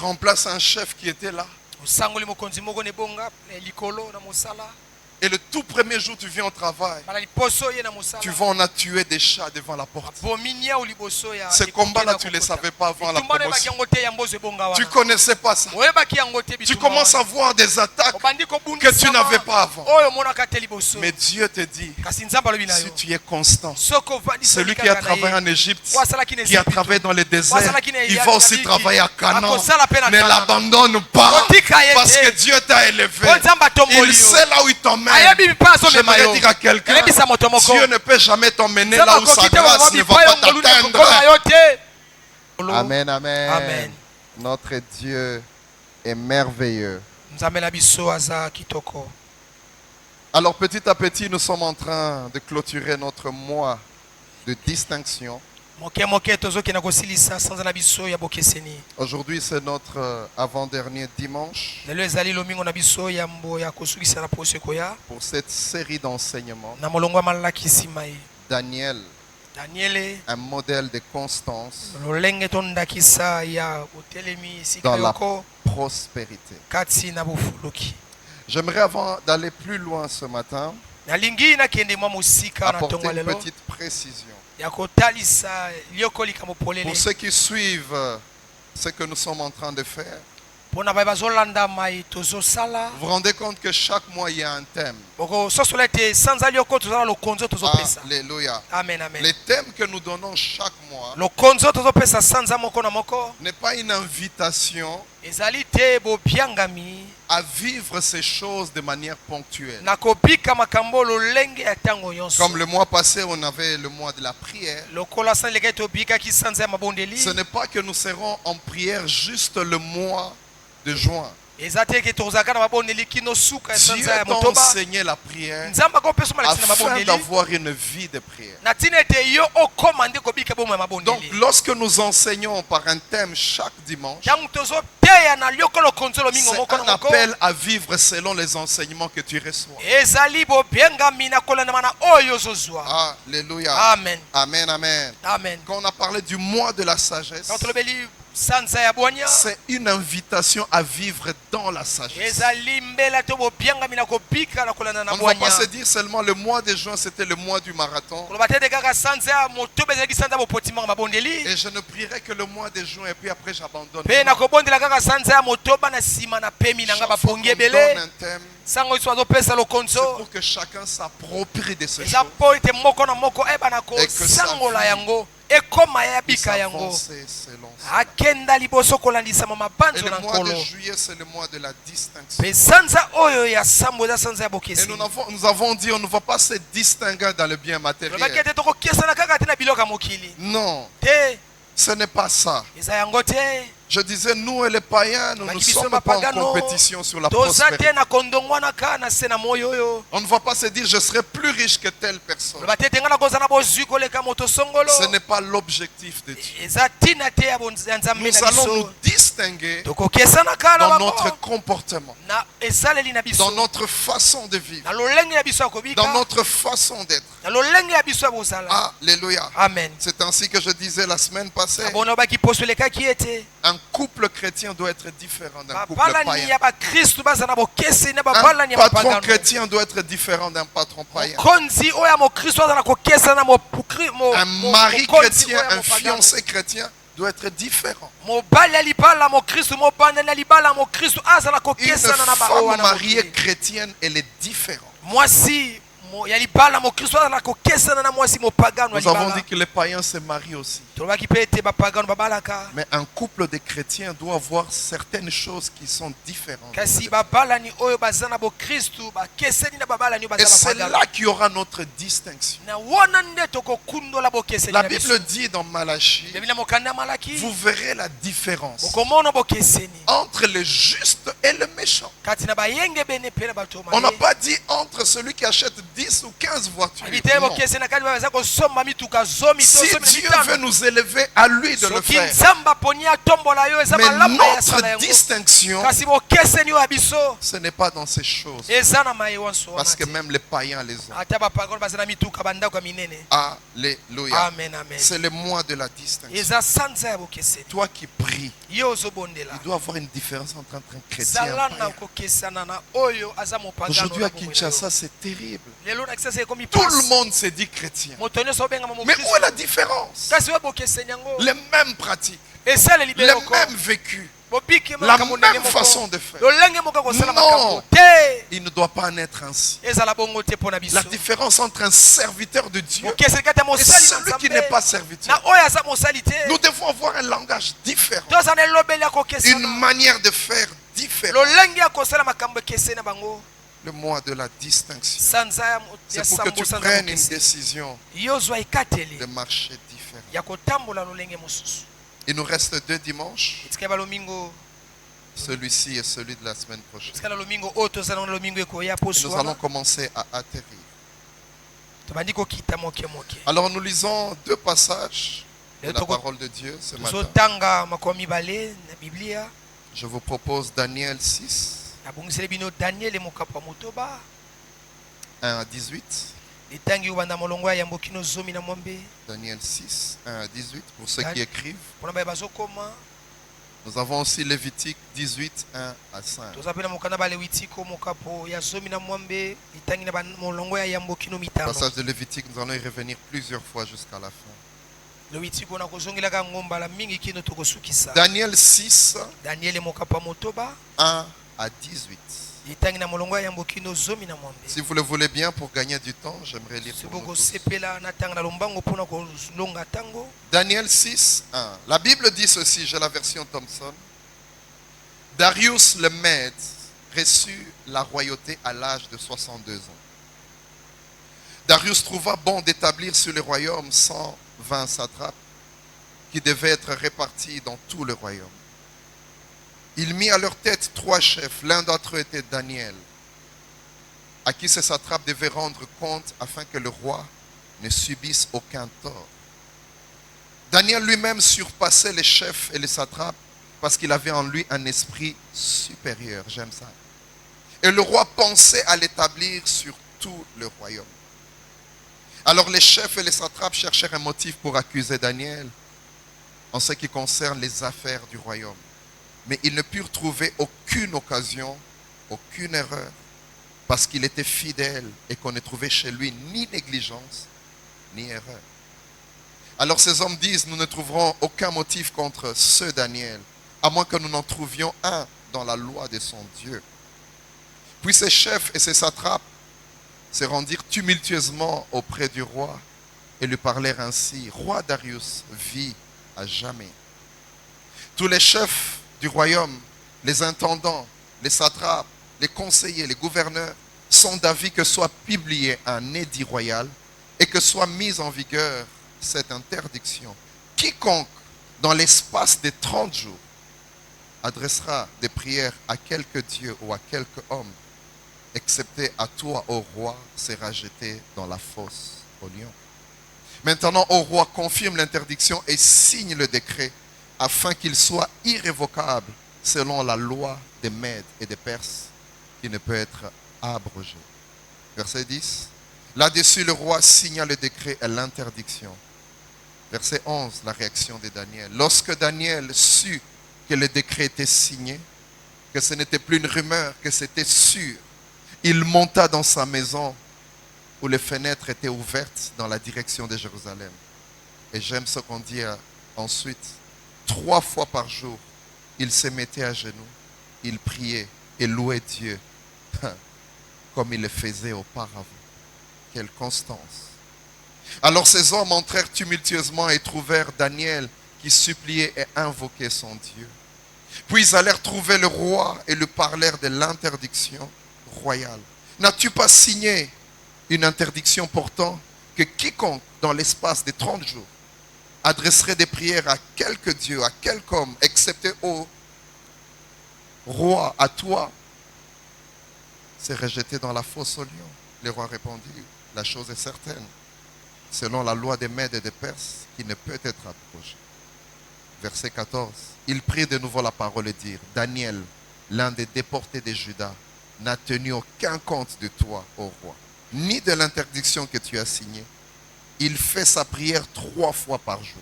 remplaces un chef qui était là. osangoli mokonzi moko ne bonga likolo na mosala. Et le tout premier jour, tu viens au travail. Tu vois, on a tué des chats devant la porte. Ces combats-là, tu ne les savais pas avant la promotion. Tu ne connaissais pas ça. Tu commences à voir des attaques que tu n'avais pas avant. Mais Dieu te dit, si tu es constant, celui qui a travaillé en Égypte, qui a travaillé dans le désert, il va aussi travailler à Canaan. Ne l'abandonne pas, parce que Dieu t'a élevé. Il sait là où il t'emmène. J'aimerais dire à quelqu'un, Dieu ne peut jamais t'emmener là où sa grâce ne va pas t'atteindre. Amen, amen, amen. Notre Dieu est merveilleux. Alors petit à petit, nous sommes en train de clôturer notre mois de distinction. Aujourd'hui, c'est notre avant-dernier dimanche pour cette série d'enseignements. Daniel, un modèle de constance dans la prospérité. J'aimerais, avant d'aller plus loin ce matin, apporter une petite précision. Pour ceux qui suivent ce que nous sommes en train de faire, vous vous rendez compte que chaque mois il y a un thème. Alléluia. Les thèmes que nous donnons chaque mois n'est pas une invitation à vivre ces choses de manière ponctuelle. Comme le mois passé, on avait le mois de la prière. Ce n'est pas que nous serons en prière juste le mois de juin. Dieu t'a enseigné la prière afin d'avoir une vie de prière. Donc lorsque nous enseignons par un thème chaque dimanche, c'est un appel à vivre selon les enseignements que tu reçois. Alléluia. Amen. Amen, amen. Amen. Quand on a parlé du mois de la sagesse, c'est une invitation à vivre dans la sagesse. On ne va pas se dire seulement le mois de juin c'était le mois du marathon. Et je ne prierai que le mois de juin et puis après j'abandonne. Chaque fois qu'on donne un thème, c'est pour que chacun s'approprie de ce choses et que ça avancer selon ça. Et le mois de juillet, c'est le mois de la distinction. Et nous avons dit, on ne va pas se distinguer dans le bien matériel. Non, ce n'est pas ça. Je disais, nous et les païens, nous ne sommes pas en compétition sur la prospérité. On ne va pas se dire, je serai plus riche que telle personne. Ce n'est pas l'objectif de Dieu. Nous allons nous distinguer dans notre comportement, dans notre façon de vivre, dans notre façon d'être. Alléluia. Amen. C'est ainsi que je disais la semaine passée. Un couple chrétien doit être différent d'un couple païen. Un patron chrétien doit être différent d'un patron païen. Un mari chrétien, un fiancé chrétien doit être différent. Une femme mariée chrétienne, elle est différente. Nous avons dit que les païens se marient aussi. Mais un couple de chrétiens doit avoir certaines choses qui sont différentes. Et c'est là qu'il y aura notre distinction. La Bible dit dans Malachie, vous verrez la différence entre le juste et le méchant. On n'a pas dit entre celui qui achète 10 10 ou 15 voitures. Non. Si Dieu veut nous élever, à lui de le faire. Mais notre distinction, ce n'est pas dans ces choses. Parce que même les païens les ont. Alléluia. C'est le mois de la distinction. Toi qui pries, il doit avoir une différence entre un chrétien et un païen. Aujourd'hui à Kinshasa, c'est terrible. Tout le monde se dit chrétien. Mais où est la différence? Les mêmes pratiques, les mêmes vécus, la même façon de faire. Non, il ne doit pas en être ainsi. La différence entre un serviteur de Dieu et celui qui n'est pas serviteur. Nous devons avoir un langage différent, une manière de faire différente. Le mois de la distinction, c'est pour que tu prennes une décision de marcher différent. Il nous reste 2 dimanches, celui-ci et celui de la semaine prochaine. Nous allons commencer à atterrir. Alors nous lisons 2 passages de la parole de Dieu ce matin. Je vous propose Daniel 6, 1 à 18. Daniel 6, 1 à 18, pour ceux qui écrivent. Nous avons aussi Lévitique 18, 1 à 5. Le passage de Lévitique, nous allons y revenir plusieurs fois jusqu'à la fin. Daniel 6, 1 à 18. Si vous le voulez bien, pour gagner du temps, j'aimerais lire pour nous tous. Daniel 6, 1. La Bible dit ceci, j'ai la version Thompson. Darius le Mède reçut la royauté à l'âge de 62 ans. Darius trouva bon d'établir sur le royaume 120 satrapes qui devaient être répartis dans tout le royaume. Il mit à leur tête 3 chefs. L'un d'entre eux était Daniel, à qui ces satrapes devaient rendre compte afin que le roi ne subisse aucun tort. Daniel lui-même surpassait les chefs et les satrapes parce qu'il avait en lui un esprit supérieur. J'aime ça. Et le roi pensait à l'établir sur tout le royaume. Alors les chefs et les satrapes cherchèrent un motif pour accuser Daniel en ce qui concerne les affaires du royaume. Mais ils ne purent trouver aucune occasion, aucune erreur, parce qu'il était fidèle et qu'on ne trouvait chez lui ni négligence, ni erreur. Alors ces hommes disent, nous ne trouverons aucun motif contre ce Daniel, à moins que nous n'en trouvions un dans la loi de son Dieu. Puis ces chefs et ces satrapes se rendirent tumultueusement auprès du roi et lui parlèrent ainsi, Roi Darius, vis à jamais. Tous les chefs du royaume, les intendants, les satrapes, les conseillers, les gouverneurs sont d'avis que soit publié un édit royal et que soit mise en vigueur cette interdiction. Quiconque, dans l'espace de 30 jours, adressera des prières à quelque dieu ou à quelque homme, excepté à toi, ô roi, sera jeté dans la fosse au lion. Maintenant, ô roi, confirme l'interdiction et signe le décret afin qu'il soit irrévocable selon la loi des Mèdes et des Perses qui ne peut être abrogée. Verset 10. Là-dessus, le roi signa le décret et l'interdiction. Verset 11, la réaction de Daniel. Lorsque Daniel sut que le décret était signé, que ce n'était plus une rumeur, que c'était sûr, il monta dans sa maison où les fenêtres étaient ouvertes dans la direction de Jérusalem. Et j'aime ce qu'on dit ensuite. 3 fois par jour, il se mettait à genoux, il priait et louait Dieu comme il le faisait auparavant. Quelle constance. Alors ces hommes entrèrent tumultueusement et trouvèrent Daniel qui suppliait et invoquait son Dieu. Puis ils allèrent trouver le roi et lui parlèrent de l'interdiction royale. N'as-tu pas signé une interdiction portant que quiconque dans l'espace de 30 jours adresserait des prières à quelque dieu, à quelque homme, excepté au roi, à toi, c'est rejeté dans la fosse au lion. Le roi répondit, la chose est certaine, selon la loi des Mèdes et des Perses, qui ne peut être abrogée. Verset 14. Il prit de nouveau la parole et dit, Daniel, l'un des déportés de Juda, n'a tenu aucun compte de toi, ô roi, ni de l'interdiction que tu as signée. Il fait sa prière 3 fois par jour.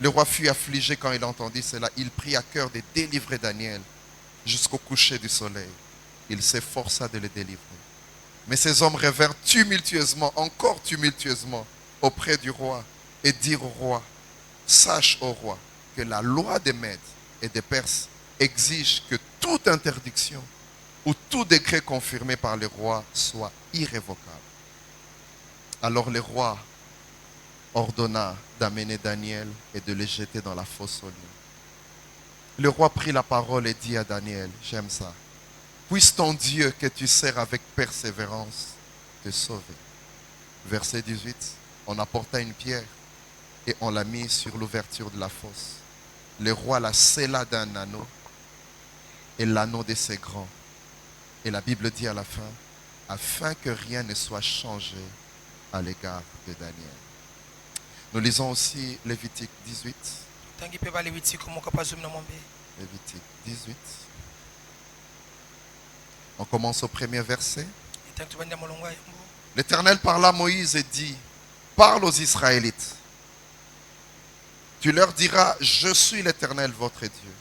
Le roi fut affligé quand il entendit cela. Il prit à cœur de délivrer Daniel jusqu'au coucher du soleil. Il s'efforça de le délivrer. Mais ces hommes revinrent tumultueusement, encore tumultueusement, auprès du roi et dirent au roi, sache, ô roi, que la loi des Mèdes et des Perses exige que toute interdiction ou tout décret confirmé par le roi soit irrévocable. Alors le roi ordonna d'amener Daniel et de le jeter dans la fosse aux lions. Le roi prit la parole et dit à Daniel, j'aime ça, puisse ton Dieu que tu sers avec persévérance te sauver. Verset 18, on apporta une pierre et on l'a mise sur l'ouverture de la fosse. Le roi la scella d'un anneau et l'anneau de ses grands. Et la Bible dit à la fin, afin que rien ne soit changé à l'égard de Daniel. Nous lisons aussi Lévitique 18. Lévitique 18. On commence au premier verset. L'Éternel parla à Moïse et dit, parle aux Israélites. Tu leur diras, je suis l'Éternel votre Dieu.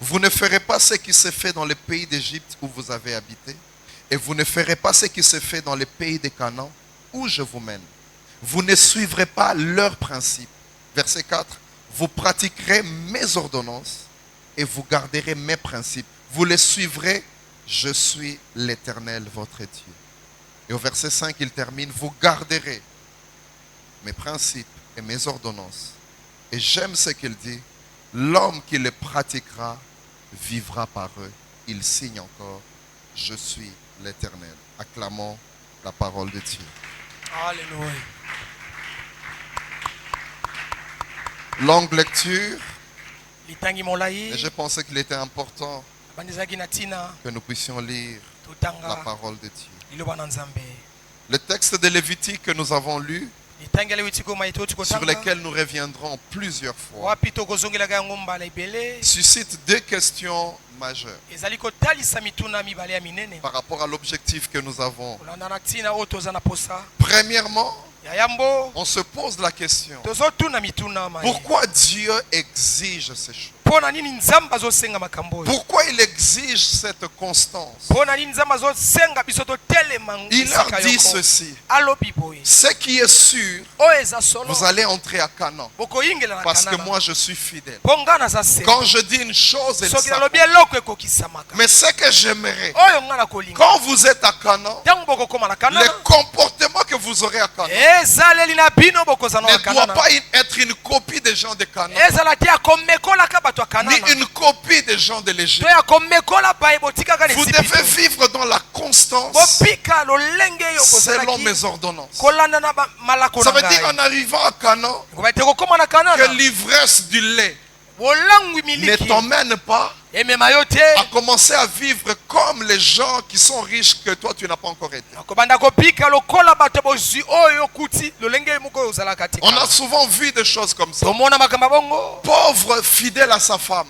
Vous ne ferez pas ce qui s'est fait dans le pays d'Égypte où vous avez habité, et vous ne ferez pas ce qui s'est fait dans le pays de Canaan où je vous mène. Vous ne suivrez pas leurs principes. Verset 4. Vous pratiquerez mes ordonnances et vous garderez mes principes. Vous les suivrez. Je suis l'Éternel, votre Dieu. Et au verset 5, il termine. Vous garderez mes principes et mes ordonnances. Et j'aime ce qu'il dit. L'homme qui les pratiquera vivra par eux. Il signe encore. Je suis l'Éternel. Acclamons la parole de Dieu. Alléluia. Longue lecture. Et je pensais qu'il était important que nous puissions lire la parole de Dieu. Le texte de Lévitique que nous avons lu, sur lesquels nous reviendrons plusieurs fois, suscite 2 questions majeures par rapport à l'objectif que nous avons. Premièrement, on se pose la question, pourquoi Dieu exige ces choses? Pourquoi il exige cette constance? Il leur dit ceci, ce qui est sûr, vous allez entrer à Canaan, parce que moi je suis fidèle. Quand je dis une chose, elle s'accomplit. Mais ce que j'aimerais, quand vous êtes à Canaan, le comportement que vous aurez à Canaan ne doit pas être une copie des gens de Canaan, ni une copie des gens de l'Égypte. Vous devez vivre dans la constance selon mes ordonnances. Ça veut dire en arrivant à Canaan que l'ivresse du lait ne t'emmène pas à commencer à vivre comme les gens qui sont riches que toi tu n'as pas encore été. On a souvent vu des choses comme ça. Pauvre, fidèle à sa femme,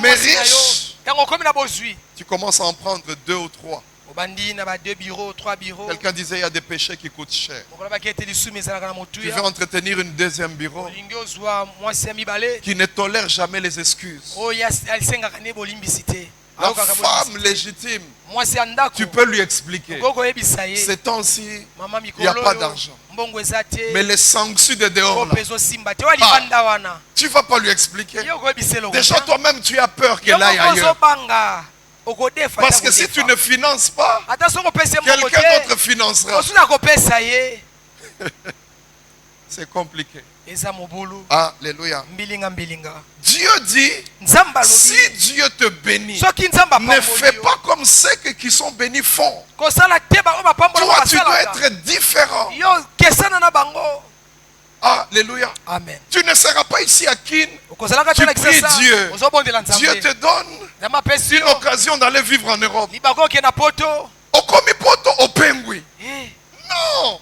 mais riche. Tu commences à en prendre 2 ou 3. Quelqu'un disait il y a des péchés qui coûtent cher. Tu veux entretenir une deuxième bureau qui ne tolère jamais les excuses. La femme légitime, tu peux lui expliquer. Ces temps-ci, il n'y a pas d'argent. Mais les sanctions de dehors, là, tu ne vas pas lui expliquer. Déjà toi-même, tu as peur qu'elle aille ailleurs. Parce que si tu ne finances pas, quelqu'un d'autre financera. C'est compliqué. Alléluia. Dieu dit, si Dieu te bénit, ne fais pas comme ceux qui sont bénis font. Toi, tu dois être différent. Alléluia. Amen. Tu ne seras pas ici à Kin. Tu pries Dieu. Dieu te donne une occasion d'aller vivre en Europe. Okomi poto opengwi. Non.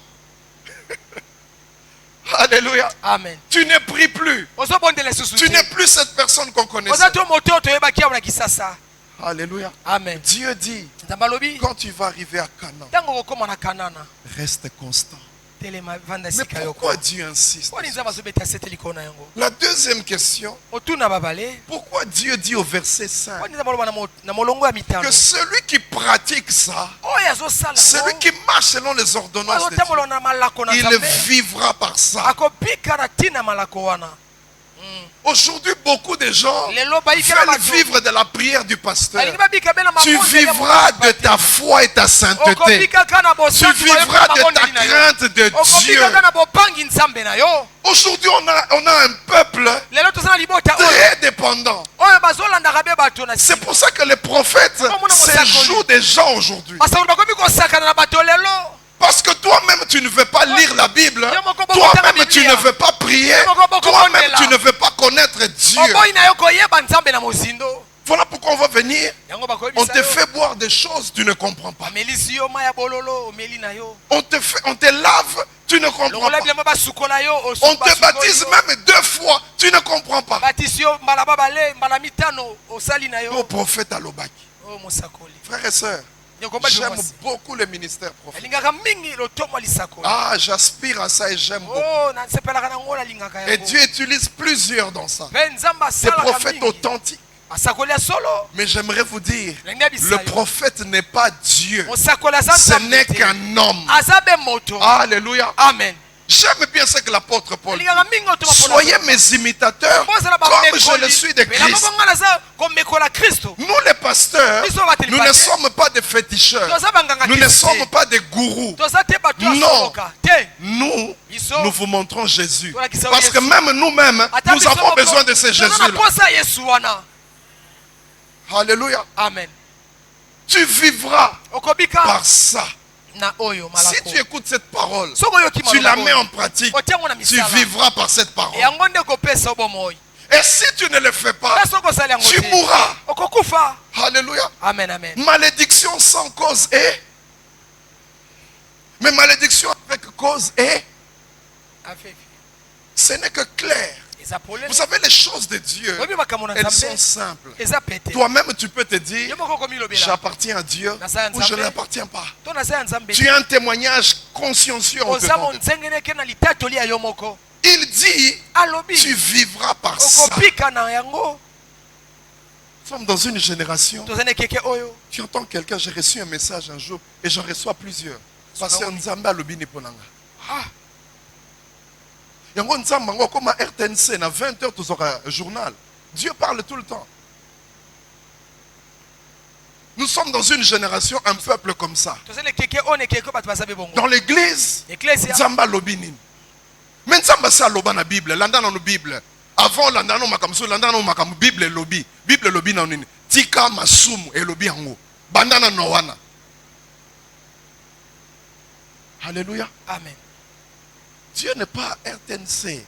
Alléluia. Amen. Tu ne pries plus. Tu n'es plus cette personne qu'on connaissait. Alléluia. Amen. Dieu dit, quand tu vas arriver à Canaan, reste constant. Mais pourquoi Dieu insiste? La deuxième question, pourquoi Dieu dit au verset 5 que celui qui pratique ça, celui qui marche selon les ordonnances de Dieu, il vivra par ça. Aujourd'hui, beaucoup de gens veulent vivre de la prière du pasteur. Tu vivras de ta foi et ta sainteté. Tu vivras de ta crainte de Dieu. Aujourd'hui, on a un peuple très dépendant. C'est pour ça que les prophètes se jouent des gens aujourd'hui. Parce que toi-même, tu ne veux pas lire la Bible. Toi-même, tu ne veux pas prier. Toi-même, tu ne veux pas connaître Dieu. Voilà pourquoi on va venir. On te fait boire des choses, tu ne comprends pas. On te lave, tu ne comprends pas. On te baptise même 2 fois, tu ne comprends pas. Nos prophètes à l'Obaki. Frères et sœurs, j'aime beaucoup le ministère prophétique. Ah, j'aspire à ça et j'aime beaucoup. Et Dieu utilise plusieurs dans ça. Des prophètes authentiques. Mais j'aimerais vous dire, le prophète n'est pas Dieu. Ce n'est qu'un homme. Alléluia. Amen. J'aime bien ce que l'apôtre Paul dit. Soyez mes imitateurs comme je le suis de Christ. Nous les pasteurs, nous ne sommes pas des féticheurs. Nous ne sommes pas des gourous. Non. Nous vous montrons Jésus. Parce que même nous-mêmes, nous avons besoin de ce Jésus-là. Alléluia. Amen. Tu vivras par ça. Si tu écoutes cette parole, tu la mets en pratique, tu vivras par cette parole. Et si tu ne le fais pas, tu mourras. Alléluia. Amen, amen. Malédiction sans cause est. Mais malédiction avec cause est. Ce n'est que clair. Vous savez, les choses de Dieu, elles sont simples. Toi-même, tu peux te dire, j'appartiens à Dieu ou je ne l'appartiens pas. Tu as un témoignage consciencieux en dedans de toi. Il dit, tu vivras par ça. Nous sommes dans une génération. Tu entends quelqu'un, j'ai reçu un message un jour et j'en reçois plusieurs. Pasteur Nzamba Lobini Ponanga. Comme à RTNC, à 20h, tu auras un journal. Dieu parle tout le temps. Nous sommes dans une génération, un peuple comme ça. Dans l'église, Nzamba Lobini. Mais Nzamba c'est Loba na Bible, landa na Bible. Avant landa no makamso, landa no makam Bible lobi. Bible lobi na nini. Tika masumu e lobi yango. Bandana nowana. Alléluia. Amen. Dieu n'est pas RTNC.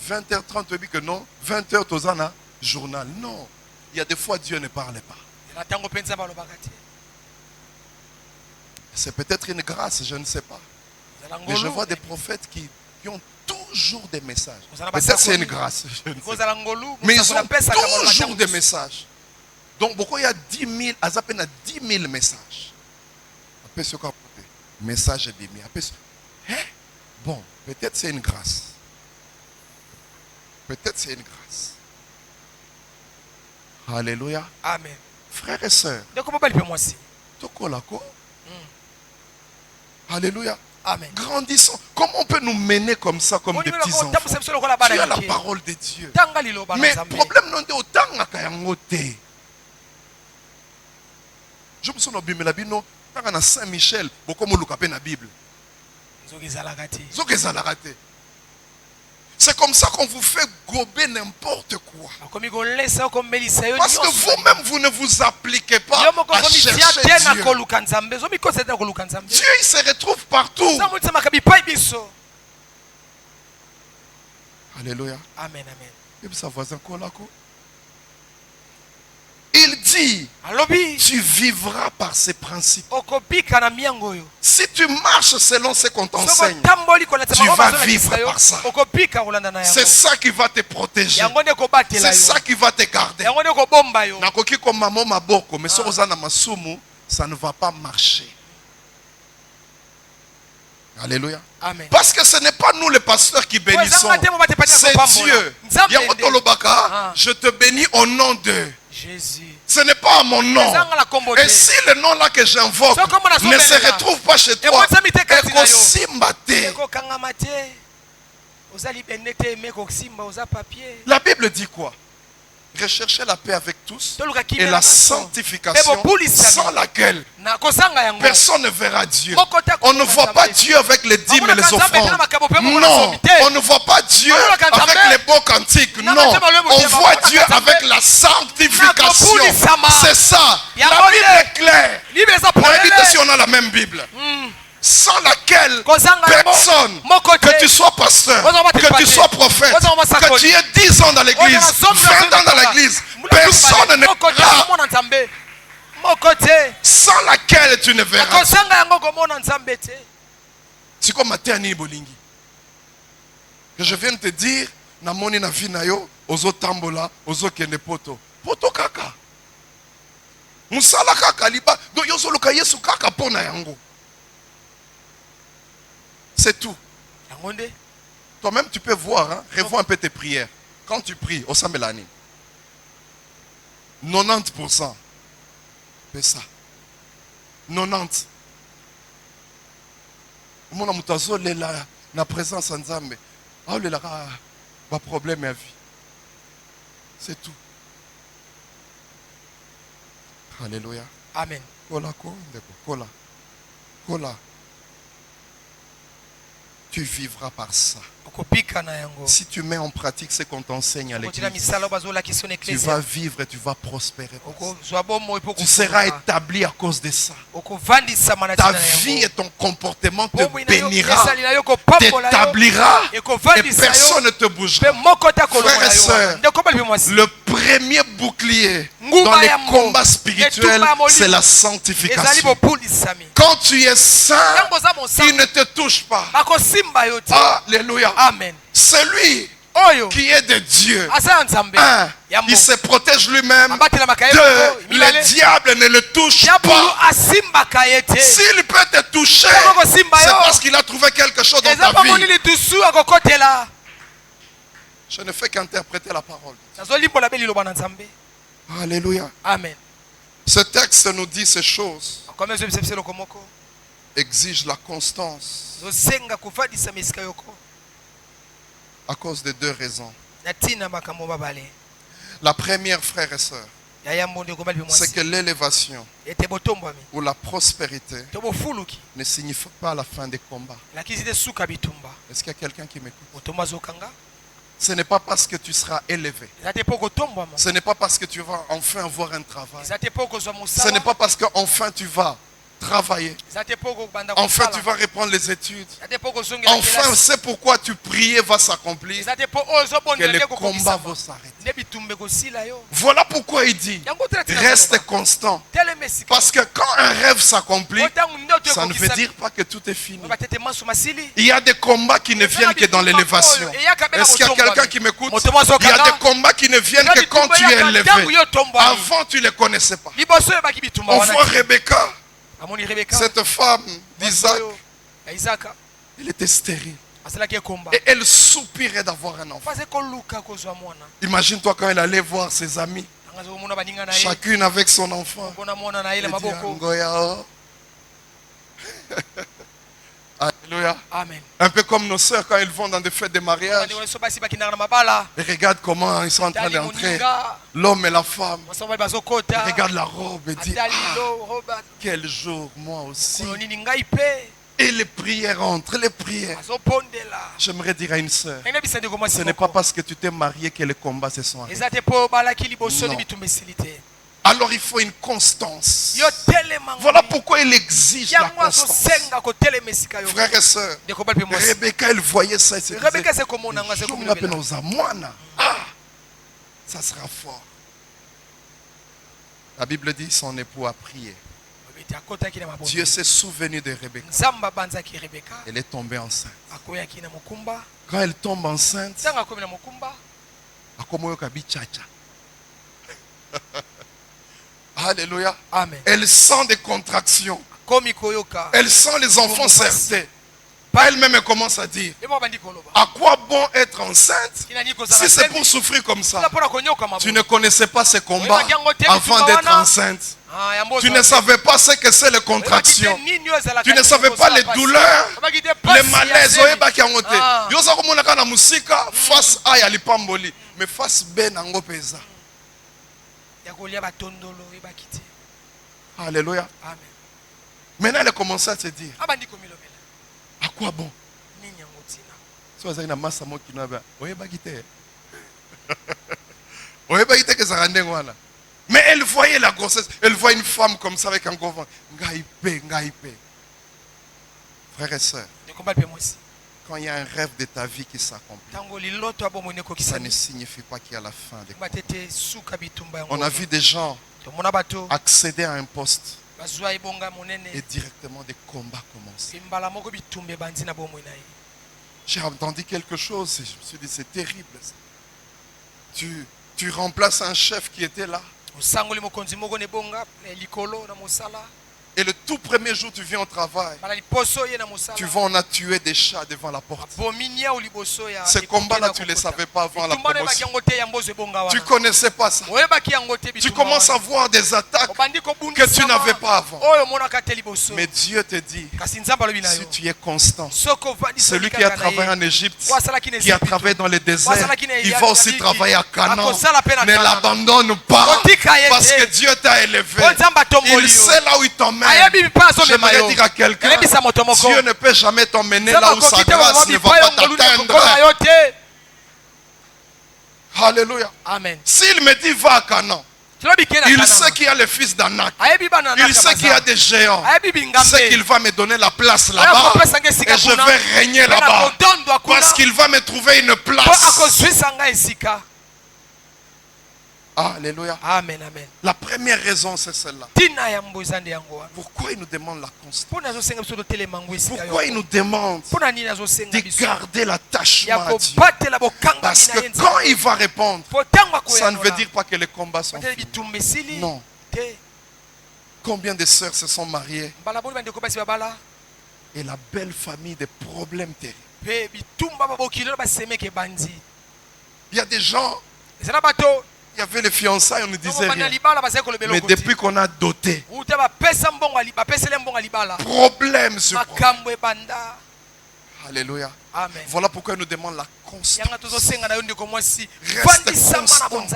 20h30, tu dis que non. 20h, tu as un journal. Non. Il y a des fois, Dieu ne parle pas. C'est peut-être une grâce, je ne sais pas. Mais je vois des prophètes qui ont toujours des messages. Peut-être c'est une grâce. Mais ils ont toujours des messages. Donc, pourquoi il y a 10 000, à peine à 10 000 messages. Message de 10 000. Bon, peut-être c'est une grâce. Peut-être c'est une grâce. Alléluia. Amen. Frères et sœurs. Alléluia. Amen. Grandissons. Comment on peut nous mener comme ça, comme des petits enfants? Tu as la parole de Dieu. Mais le problème non est autant à je me souviens de la Bible, dans Saint-Michel, beaucoup de gens la Bible. C'est comme ça qu'on vous fait gober n'importe quoi. Parce que vous-même, vous ne vous appliquez pas à chercher Dieu. Dieu, il se retrouve partout. Alléluia. Amen, amen. Il dit, dit, tu vivras par ces principes. Si tu marches selon ce qu'on t'enseigne, tu vas vivre par ça. C'est ça qui va te protéger. C'est ça qui va te garder. Mais ça ne va pas marcher. Alléluia. Amen. Parce que ce n'est pas nous les pasteurs qui bénissons. C'est Dieu. Je te bénis au nom de Jésus. Ce n'est pas à mon nom. Et si le nom là que j'invoque ne se retrouve pas chez toi, la Bible dit quoi? Recherchez la paix avec tous et la sanctification sans laquelle personne ne verra Dieu. On ne voit pas Dieu avec les dîmes et les offrandes. Non, on ne voit pas Dieu avec les beaux cantiques. Non, on voit Dieu avec la sanctification. C'est ça. La Bible est claire. Pour éviter si on a la même Bible. Sans laquelle personne, que tu sois pasteur, que tu sois prophète, que tu aies 10 ans dans l'église, 20 ans dans l'église, personne ne verra. Sans laquelle tu ne verras. C'est comme Mathéani Bolingi. Que je viens de te dire, Namoni na vinayo, ozo tambola, ozo kende poto. Poto kaka. Musala kaka liba, do yozo loka yesu kaka pona yango. C'est tout. Toi-même, tu peux voir, hein, revois un peu tes prières. Quand tu pries, au Sambelani, 90%. C'est ça. 90. Mon amutazo, la présence en Zambé. Ah, le pas problème à vie. C'est tout. Alléluia. Amen. Kola. Tu vivras par ça. Si tu mets en pratique ce qu'on t'enseigne à l'église, tu vas vivre et tu vas prospérer. Tu seras établi à cause de ça. Ta vie et ton comportement te bénira, t'établira et personne ne te bougera. Frères et sœurs, le premier bouclier dans les combats spirituels, c'est la sanctification. Quand tu es saint, il ne te touche pas. Alléluia. Amen. Celui qui est de Dieu, il se protège lui-même. Le diable ne le touche pas. S'il peut te toucher, c'est parce qu'il a trouvé quelque chose dans ta vie. Je ne fais qu'interpréter la parole. Alléluia. Amen. Ce texte nous dit ces choses. Exige la constance. À cause de deux raisons. La première, frères et sœurs, c'est que l'élévation ou la prospérité ne signifie pas la fin des combats. Est-ce qu'il y a quelqu'un qui m'écoute? Ce n'est pas parce que tu seras élevé. Ce n'est pas parce que tu vas enfin avoir un travail. Ce n'est pas parce que enfin tu vas travailler. Enfin tu vas reprendre les études. Enfin c'est pourquoi tu priais va s'accomplir, que les combats vont s'arrêter. Voilà pourquoi il dit reste constant. Parce que quand un rêve s'accomplit, ça ne veut dire pas que tout est fini. Il y a des combats qui ne viennent que dans l'élévation. Est-ce qu'il y a quelqu'un qui m'écoute? Il y a des combats qui ne viennent que quand tu es élevé. Avant tu ne les connaissais pas. On voit Rebecca, cette femme d'Isaac, elle était stérile. Et elle soupirait d'avoir un enfant. Imagine-toi quand elle allait voir ses amis, chacune avec son enfant. Elle dit, alléluia. Amen. Un peu comme nos sœurs quand elles vont dans des fêtes de mariage. Et regarde comment ils sont en train d'entrer. L'homme et la femme. Et regarde la robe et dit, quel jour, moi aussi. Et les prières entrent, les prières. J'aimerais dire à une sœur, ce n'est pas parce que tu t'es marié que les combats se sont arrêtés. Alors il faut une constance. Voilà pourquoi il exige la constance. Frères et sœurs, Rebecca, elle voyait ça et se disait, ça sera fort. La Bible dit son époux a prié. Dieu s'est souvenu de Rebecca. Elle est tombée enceinte. Quand elle tombe enceinte, alléluia. Amen. Elle sent des contractions. Elle sent les enfants serrer. Elle-même commence à dire, à quoi bon être enceinte si c'est pour souffrir comme ça? Tu ne connaissais pas ces combats avant d'être enceinte. Tu ne savais pas ce que c'est les contractions. Tu ne savais pas les douleurs, les malaises. Face A ya lipamboli, mais face B nango pesa. Alléluia. Maintenant elle a commencé à se dire, à quoi bon? Mais elle voyait la grossesse. Elle voit une femme comme ça avec un gros ventre. Frères et sœurs, quand il y a un rêve de ta vie qui s'accomplit, ça ne signifie pas qu'il y a la fin des combats. On a vu des gens accéder à un poste et directement des combats commencent. J'ai entendu quelque chose et je me suis dit c'est terrible. Tu remplaces un chef qui était là. Et le tout premier jour tu viens au travail, tu vois on a tué des chats devant la porte. Ces combats-là tu ne les savais pas avant la promotion. Tu ne connaissais pas ça. Tu commences à voir des attaques que tu n'avais pas avant. Mais Dieu te dit, si tu es constant, celui qui a travaillé en Égypte, qui a travaillé dans les déserts, il va aussi travailler à Canaan. Ne l'abandonne pas parce que Dieu t'a élevé. Il sait là où il t'emmène. J'aimerais dire à quelqu'un, Dieu ne peut jamais t'emmener là où sa grâce ne va pas t'atteindre. Alléluia. Amen. S'il me dit va à Canaan, il sait qu'il y a le fils d'Anak. Il sait qu'il y a des géants. Il sait qu'il va me donner la place là-bas. Et je vais régner là-bas. Parce qu'il va me trouver une place. Alléluia. Amen, amen. La première raison, c'est celle-là. Pourquoi il nous demande la constance? Pourquoi il nous demande de garder l'attachement à Dieu? Parce que quand il va répondre, ça ne veut dire pas que les combats sont finis. Non. Combien de sœurs se sont mariées et la belle famille des problèmes terribles? Il y a des gens, il y avait les fiançailles, on ne disait rien. Mais depuis qu'on a doté, problème sur problème. Alléluia. Amen. Voilà pourquoi il nous demande la constance. Reste constant.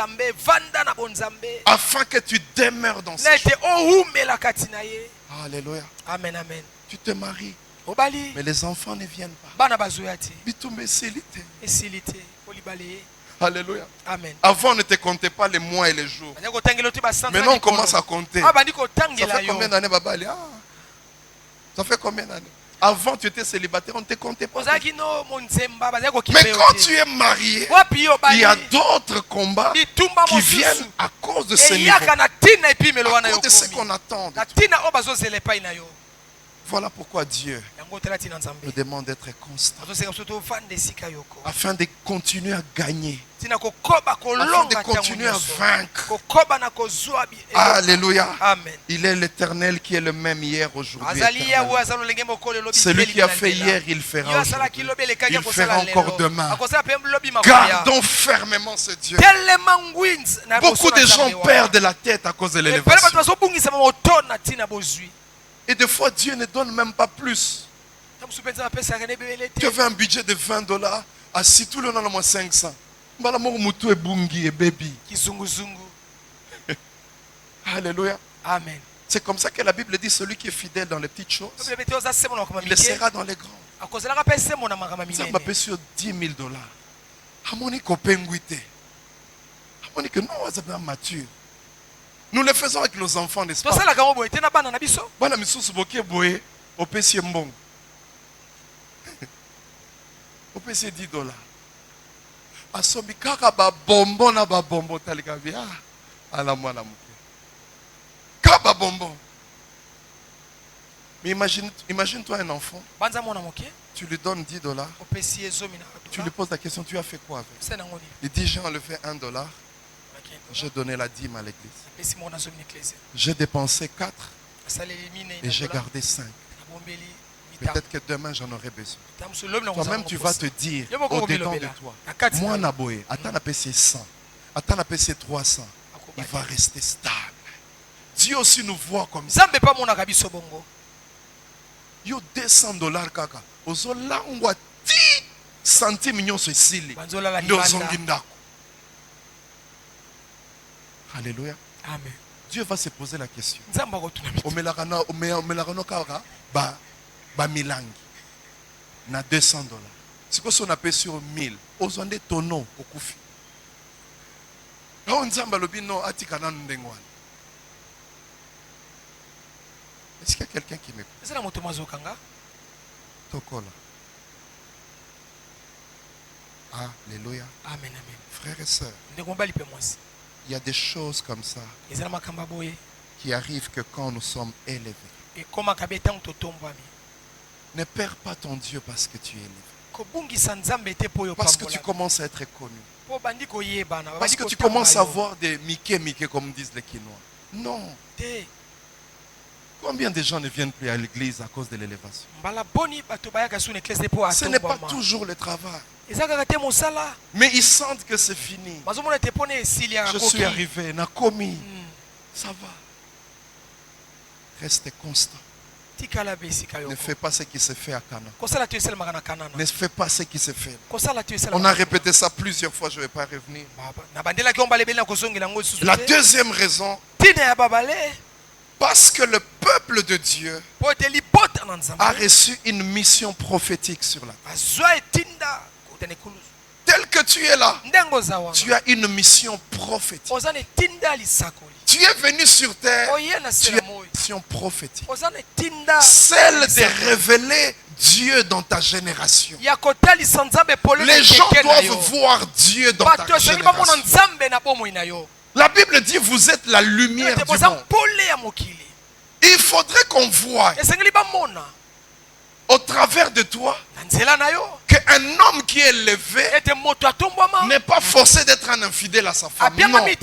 Afin que tu demeures dans ce chemin. Alléluia. Amen, amen. Tu te maries, mais les enfants ne viennent pas. Alléluia. Amen. Avant, on ne te comptait pas les mois et les jours. Maintenant, on commence à compter. Ça fait combien d'années, Babali? Ça fait combien d'années? Avant, tu étais célibataire, on ne te comptait pas. Mais quand tu es marié, il y a d'autres combats qui viennent à cause de ce niveau. À cause de ce qu'on attend. Voilà pourquoi Dieu nous demande d'être constant. Afin de continuer à gagner. Afin de continuer à vaincre. Alléluia. Amen. Il est l'Éternel qui est le même hier, aujourd'hui. Celui qui a fait hier, il fera aujourd'hui. Il fera encore demain. Gardons fermement ce Dieu. Beaucoup de gens perdent la tête à cause de l'élévation. Et des fois, Dieu ne donne même pas plus. Tu avais un budget de $20. Assis tout le monde à moins 500. Alléluia. Amen. C'est comme ça que la Bible dit celui qui est fidèle dans les petites choses, il le sera dans les grandes. Ça m'a payé sur $10 000. Non, mature. Nous le faisons avec nos enfants, n'est-ce pas? Bana misusu boke boye, opesi mbongo. Opesi $10. Asombi kaka ba bonbon na ba bonbon talika bia. Ala mwana muke. Kaba bonbon. Mais imagine-toi un enfant. Tu lui donnes $10. Tu lui poses la question, tu as fait quoi avec? Il dit, j'ai enlevé $1. J'ai donné la dîme à l'église. J'ai dépensé 4 et j'ai gardé 5. Peut-être que demain j'en aurai besoin. Toi-même tu vas te dire au-dedans de toi, moi Naboé, attends la PC 100, attends la PC 300, il va rester stable. Dieu aussi nous voit comme ça. Yo $200 kaka. Ozola ngwa 10 centimes nyon se sili. Alléluia. Amen. Dieu va se poser la question. Ba milangi na $200. Si ko son appelle sur 1000, ozonde tono okufi. On nzamba lobi no atikana ndengwana. Est-ce qu'il y a quelqu'un qui m'écoute? Tokola. Alléluia. Amen, amen. Frères et sœurs, il y a des choses comme ça qui arrivent que quand nous sommes élevés. Ne perds pas ton Dieu parce que tu es élevé. Parce que tu commences à être connu. Parce que tu commences à voir des Mickey comme disent les Quinois. Non. Combien de gens ne viennent plus à l'église à cause de l'élévation? Ce n'est pas toujours le travail. Mais ils sentent que c'est fini. Je suis arrivé, n'a commis. Ça va. Reste constant. Ne fais pas ce qui se fait à Cana. Ne fais pas ce qui se fait. On a répété ça plusieurs fois, je ne vais pas revenir. La deuxième raison, parce que le peuple de Dieu a reçu une mission prophétique sur la terre. Tel que tu es là, tu as une mission prophétique. Tu es venu sur terre, tu as une mission prophétique. Celle de révéler Dieu dans ta génération. Les gens doivent voir Dieu dans ta génération. La Bible dit, vous êtes la lumière du monde. Il faudrait qu'on voie au travers de toi qu'un homme qui est élevé n'est pas forcé d'être un infidèle à sa femme. Non. Il est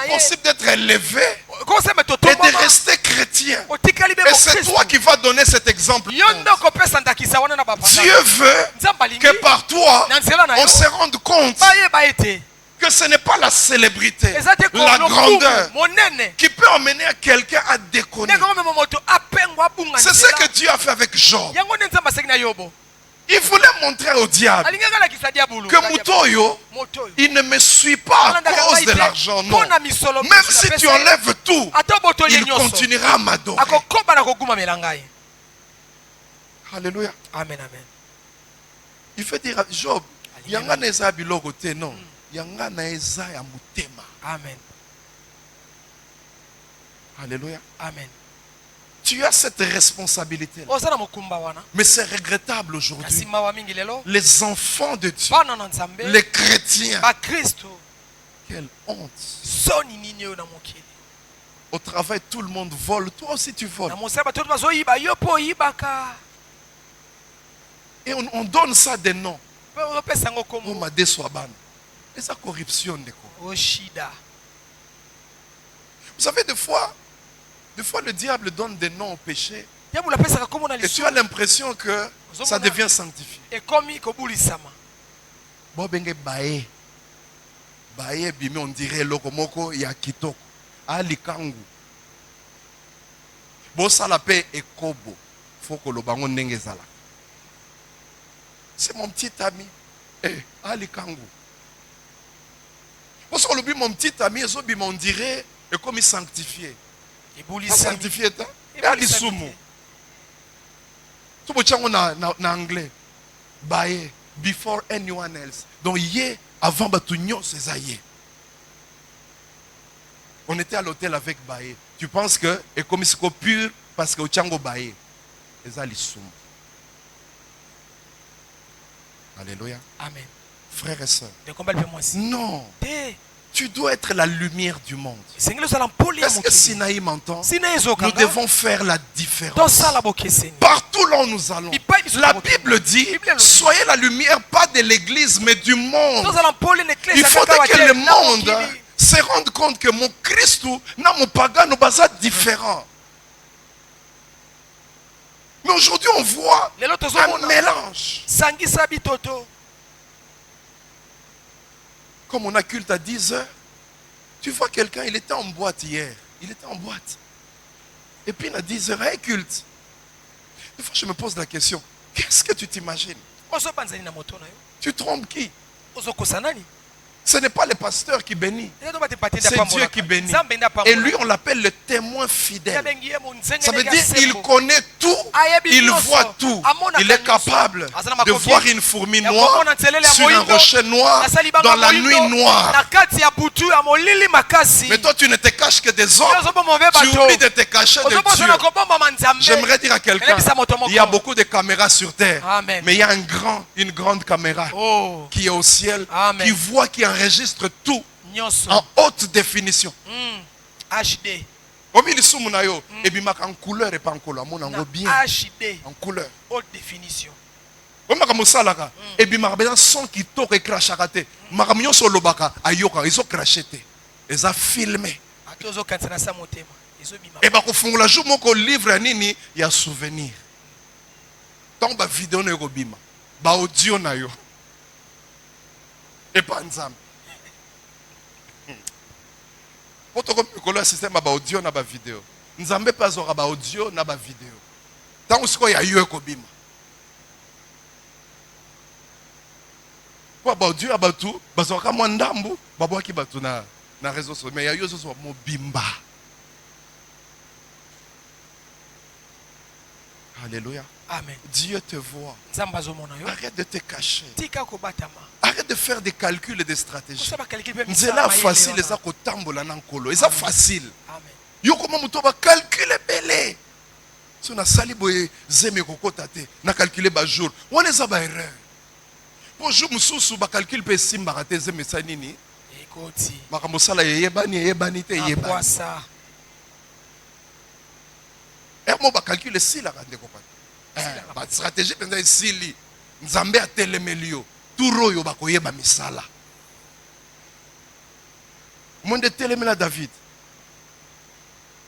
possible d'être élevé et de rester chrétien. Et c'est toi qui vas donner cet exemple. Dieu veut que par toi, on se rende compte que ce n'est pas la célébrité, la grandeur qui peut emmener quelqu'un à déconner. C'est ce que Dieu a fait avec Job. Il voulait montrer au diable que Mutoyo, il ne me suit pas à cause de l'argent. Non. Même si tu enlèves tout, il continuera à m'adorer. Alléluia. Amen, amen. Il fait dire à Job, Yanga neza biloko te non. Yanga na eza ya mutema. Amen. Alléluia. Amen. Tu as cette responsabilité. Mais c'est regrettable aujourd'hui. Les enfants de Dieu, les chrétiens, quelle honte. Au travail, tout le monde vole. Toi aussi, tu voles. Et on donne ça des noms. On m'a déçu. Et ça corruption. Vous savez, des fois, le diable donne des noms au péché. Et tu as l'impression que ça devient sanctifié. Baye bimi on dirait lokomoko ya kitoko. Ali kangu. Bosala pe ekobo. Foko lobango ndenge zala. C'est mon petit ami. Ali kangu. Parce que mon petit ami, on dirait et comme il sanctifié. Sanctifié, il a dit soumu. Tout le monde en anglais. Baye, before anyone else. Donc, hier, avant Batugnon, c'est ça. On était à l'hôtel avec Baye. Tu penses que, et comme c'est pur, parce que au Tchango Baye, c'est ça, soumu. Alléluia. Amen. Frères et sœurs. Non. Tu dois être la lumière du monde. Est-ce que Sinaï m'entend? Nous devons faire la différence. Partout là où nous allons. La Bible dit, soyez la lumière pas de l'église mais du monde. Il faudrait que le monde se rende compte que mon Christ, mon pagan, nous sommes différents. Mais aujourd'hui on voit un mélange. Comme on a culte à 10 heures, tu vois quelqu'un, il était en boîte hier. Il était en boîte. Et puis il a 10 heures, un culte. Des fois je me pose la question, qu'est-ce que tu t'imagines? Tu trompes qui? Ce n'est pas le pasteur qui bénit, c'est Dieu qui bénit. Et lui, on l'appelle le témoin fidèle. Ça veut dire qu'il connaît tout, il voit tout. Il est capable de voir une fourmi noire sur un rocher noir dans la nuit noire. Mais toi, tu ne te caches que des hommes, tu oublies de te cacher de Dieu. J'aimerais dire à quelqu'un, il y a beaucoup de caméras sur terre, mais il y a une grande caméra qui est au ciel, qui voit, qui enregistre tout en haute définition. HD. Et bien en couleur et pas en couleur. Bien HD. En couleur. Haute définition. Et bien un son qui toque et crache à rater. Ils ont craché. Ils ont filmé. Et bien au fond la jour mon livre il y a souvenir. Tant ba vidéo na yo bima. Ba audio na yo. Et pas ensemble. Pour que le système a audio na ba vidéo. Nzambe pas aura ba audio na ba vidéo. Tant que ya yo ekobima. Kwa ba audio ba tout, bazoka mwa ndambu, babwa ki batu na réseaux sociaux, mais ya yo zo mobimba. Alléluia. Amen. Dieu te voit. Arrête de te cacher. Arrête de faire des calculs et des stratégies. C'est là facile, les akotambola nankolo. C'est facile. Yo comment muto ba calculer belé. Si on a sali boye zeme kokota te, na calculer ba jour. On les a ba erreur. Pour jour mususu ba calcul pe simba raté zeme sanini. Ekoti. Makambo sala yebani te yebani. Et moi ba calculer si la rande ko ba stratégie pendant sili. Nzambe a telemelio. Tout yo ba koyeba misala. Monde telemela David.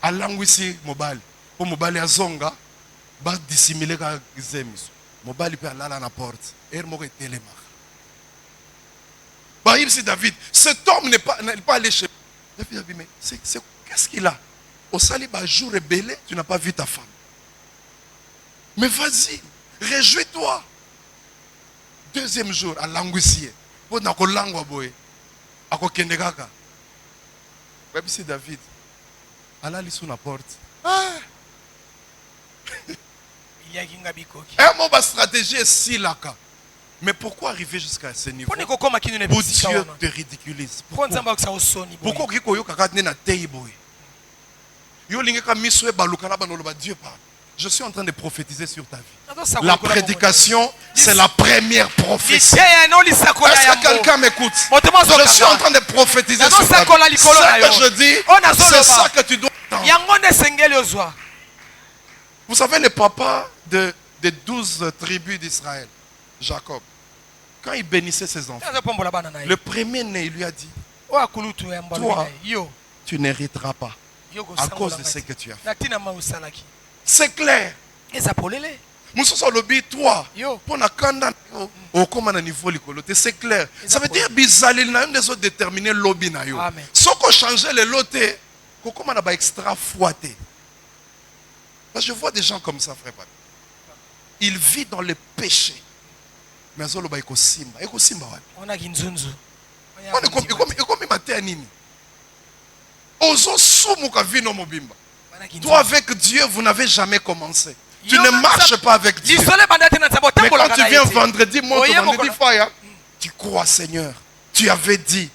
Alangwisi mobali. Pour mobali azonga ba dissimuler ka zemiso. Mobali pe alala na porte. Moko telema. Ba ibsi David, cet homme n'est pas allé chez David a dit mais c'est qu'est-ce qu'il a? Au sali ba jour rebelle, tu n'as pas vu ta femme. Mais vas-y, réjouis-toi. Deuxième jour, à l'angoissier. Pour na kolangwa boy. Ako kendekaka. Babi c'est David. Allah li sous la porte. Ah. Il y a kinga bikoki. Un mot ba stratégie est si laka. Mais pourquoi arriver jusqu'à ce niveau? Pour Dieu te ridiculise. Pourquoi kiko yo kakatne na tei boy. Yo lingeka miswe baluka na banoloba Dieu parle. Je suis en train de prophétiser sur ta vie. La prédication, c'est la première prophétie. Est-ce que quelqu'un m'écoute? Je suis en train de prophétiser sur ta vie. Ce que je dis, c'est ça que tu dois entendre. Vous savez, le papa des 12 tribus d'Israël, Jacob, quand il bénissait ses enfants, le premier-né, il lui a dit, toi, tu n'hériteras pas à cause de ce que tu as fait. C'est clair. Musoso lobi toi pour na kanda au comme na niveau likolo c'est clair. Ça veut dire bizalil na des autres déterminer lobby na yo. Soko changer les lotés comment na ba extra fouetté. Parce que je vois des gens comme ça frère. Il vit dans le péché. Mais zolo ba eko simba wapi? On a ginzunzu. On est comme matin nini. Ozo sumu ka vino mobimba. Toi avec Dieu, vous n'avez jamais commencé. Tu ne marches pas avec Dieu. Mais quand tu viens vendredi, tu crois Seigneur. Tu avais dit.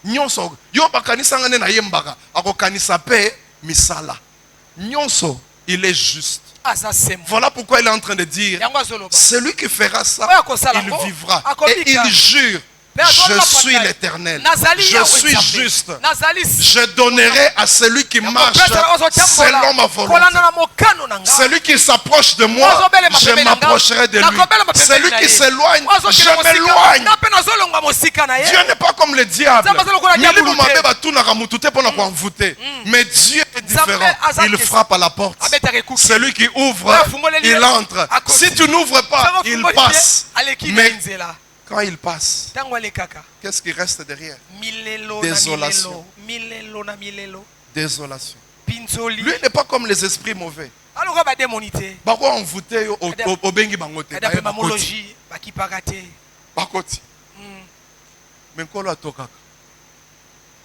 Nyonso yo bakanisa ngane na yembaka akokanisa pe misala. Nyonso, il est juste. Voilà pourquoi il est en train de dire, celui qui fera ça, il vivra. Et il jure, je suis l'Éternel, je suis juste, je donnerai à celui qui marche selon ma volonté. Celui qui s'approche de moi, je m'approcherai de lui. Celui qui s'éloigne, je m'éloigne. Dieu n'est pas comme le diable. Mais Dieu est différent. Il frappe à la porte. Celui qui ouvre, il entre. Si tu n'ouvres pas, il passe. Mais quand il passe, qu'est-ce qui reste derrière? Désolation. Désolation. Lui n'est pas comme les esprits mauvais. Pourquoi on votait au bengi bangote? Bakoti. Mais quand on a tokaka,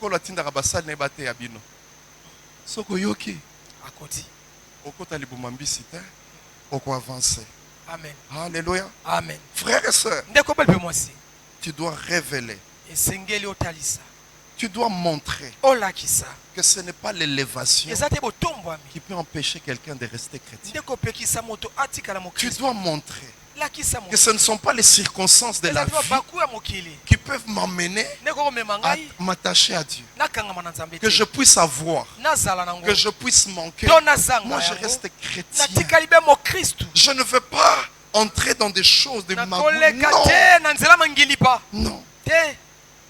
quand on a tinda kabasal ne bate abino. Soko yoki. Akoti. Okota libumambisi te. Oko avancer. Amen. Alléluia. Amen. Frères et sœurs, tu dois révéler. Tu dois montrer que ce n'est pas l'élévation qui peut empêcher quelqu'un de rester chrétien. Tu dois montrer que ce ne sont pas les circonstances de la vie qui peuvent m'emmener à m'attacher à Dieu. Que je puisse avoir, que je puisse manquer. Moi, je reste chrétien. Je ne veux pas entrer dans des choses de magouilles. Non. Non.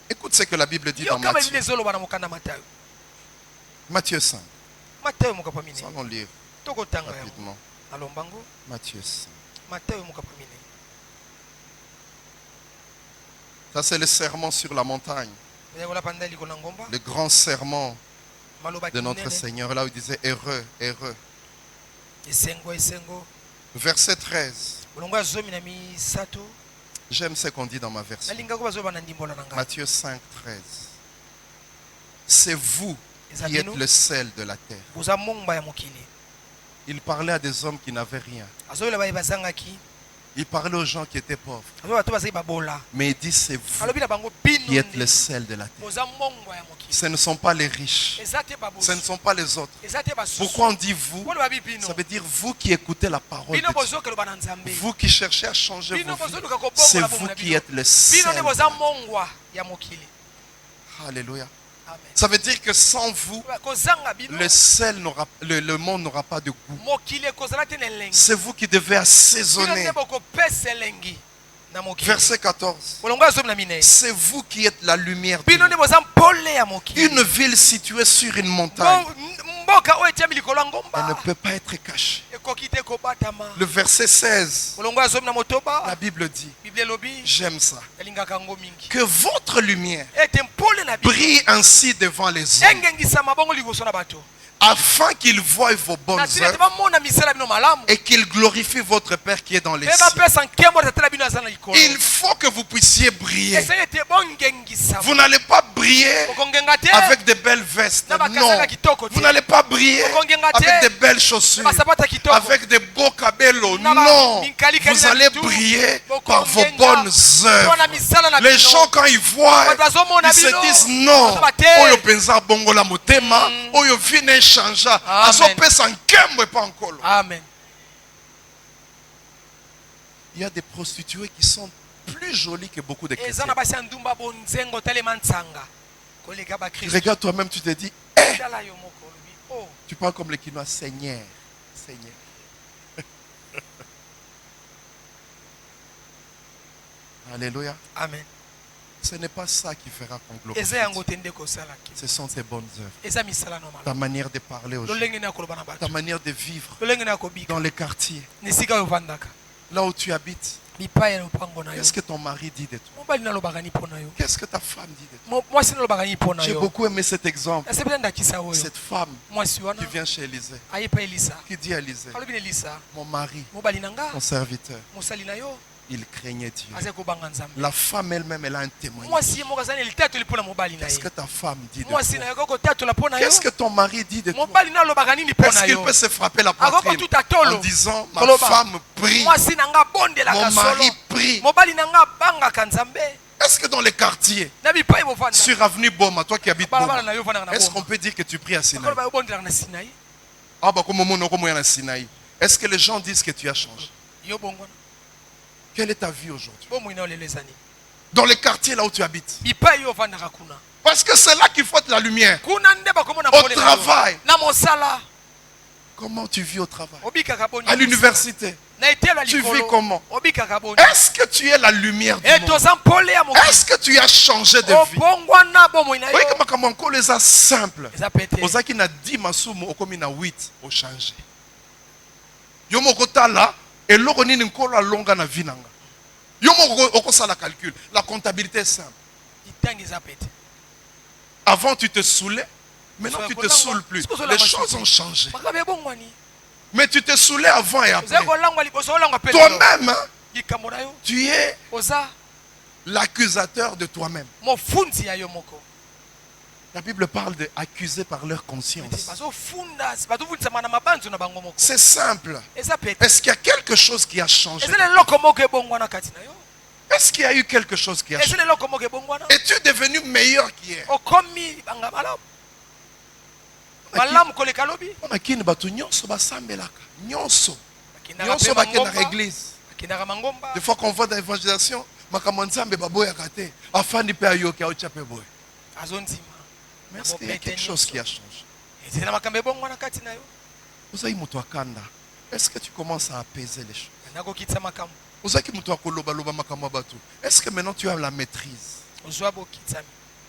Écoute ce que la Bible dit dans Matthieu. Matthieu 5. Nous allons lire rapidement. Matthieu 5. Ça, c'est le sermon sur la montagne. Le grand sermon de notre Seigneur. Là où il disait heureux, heureux. Verset 13. J'aime ce qu'on dit dans ma version. Matthieu 5, 13. C'est vous qui êtes le sel de la terre. Il parlait à des hommes qui n'avaient rien. Il parlait aux gens qui étaient pauvres. Mais il dit c'est vous qui êtes le sel de la terre. Ce ne sont pas les riches. Ce ne sont pas les autres. Pourquoi on dit vous? Ça veut dire vous qui écoutez la parole de Dieu. Vous qui cherchez à changer vos vies. C'est vous qui êtes le sel. Alléluia. Ça veut dire que sans vous, le monde n'aura pas de goût. C'est vous qui devez assaisonner. Verset 14. C'est vous qui êtes la lumière du monde. Une ville située sur une montagne, elle ne peut pas être cachée. Le verset 16, la Bible dit, j'aime ça, que votre lumière brille ainsi devant les hommes, afin qu'ils voient vos bonnes œuvres et qu'ils glorifient votre Père qui est dans les cieux. Il faut que vous puissiez briller. Vous n'allez pas briller avec de belles vestes. Non. Vous n'allez pas briller avec de belles chaussures, avec de beaux cabellos. Non. Vous allez briller par vos bonnes œuvres. Les gens, quand ils voient, ils se disent non. Oyo penza bongo la motema, oyo vine changea. Amen. Il y a des prostituées qui sont plus jolies que beaucoup de chrétiens. Regarde toi-même, tu te dis, tu parles comme le Quinois, Seigneur, Seigneur. Alléluia. Amen. Ce n'est pas ça qui fera ton glorifier. Ce sont tes bonnes œuvres. Ta manière de parler aux gens. Ta manière de vivre dans les quartiers. Là où tu habites. Qu'est-ce que ton mari dit de toi? Qu'est-ce que ta femme dit de toi? J'ai beaucoup aimé cet exemple. Cette femme qui vient chez Élisée, qui dit à Élisée, mon mari, mon serviteur, il craignait Dieu. La femme elle-même, elle a un témoignage. Qu'est-ce que ta femme dit de toi? Qu'est-ce que ton mari dit de toi? Est-ce qu'il peut se frapper la poitrine en disant, ma femme prie, mon mari prie? Est-ce que dans les quartiers, sur Avenue Boma, toi qui habites Boma, est-ce qu'on peut dire que tu pries à Sinaï? Est-ce que les gens disent que tu as changé? Quelle est ta vie aujourd'hui? Dans les quartiers là où tu habites. Parce que c'est là qu'il faut de la lumière. Au travail. Comment tu vis au travail? À l'université. Tu vis comment? Est-ce que tu es la lumière du monde? Est-ce que tu as changé de vie? Oui, comme on les a simples. Ozaki na 10 masumu okomi na 8 au changer. Yo mokota là et loko nini nkolo longa na vie nanga. Yo moko okosa la calcul. La comptabilité est simple. Avant tu te saoulais, maintenant tu te saoules plus. Les choses ont changé. Mais tu te saoulais avant et après. Toi-même, hein, tu es l'accusateur de toi-même. La Bible parle d'accuser par leur conscience. C'est simple. Est-ce qu'il y a quelque chose qui a changé? Est-ce qu'il y a eu quelque chose qui a changé? Es-tu devenu meilleur qu'hier? On a qui batu nyonso basambelaka nyonso nyonso bakenda à l'église. Des fois qu'on voit dans l'évangélisation makambo nzambe baboyaka te afandi pe ayoki aocha pe boy. Mais est-ce qu'il y a quelque chose qui a changé? Est-ce que tu commences à apaiser les choses? Est-ce que maintenant tu as la maîtrise?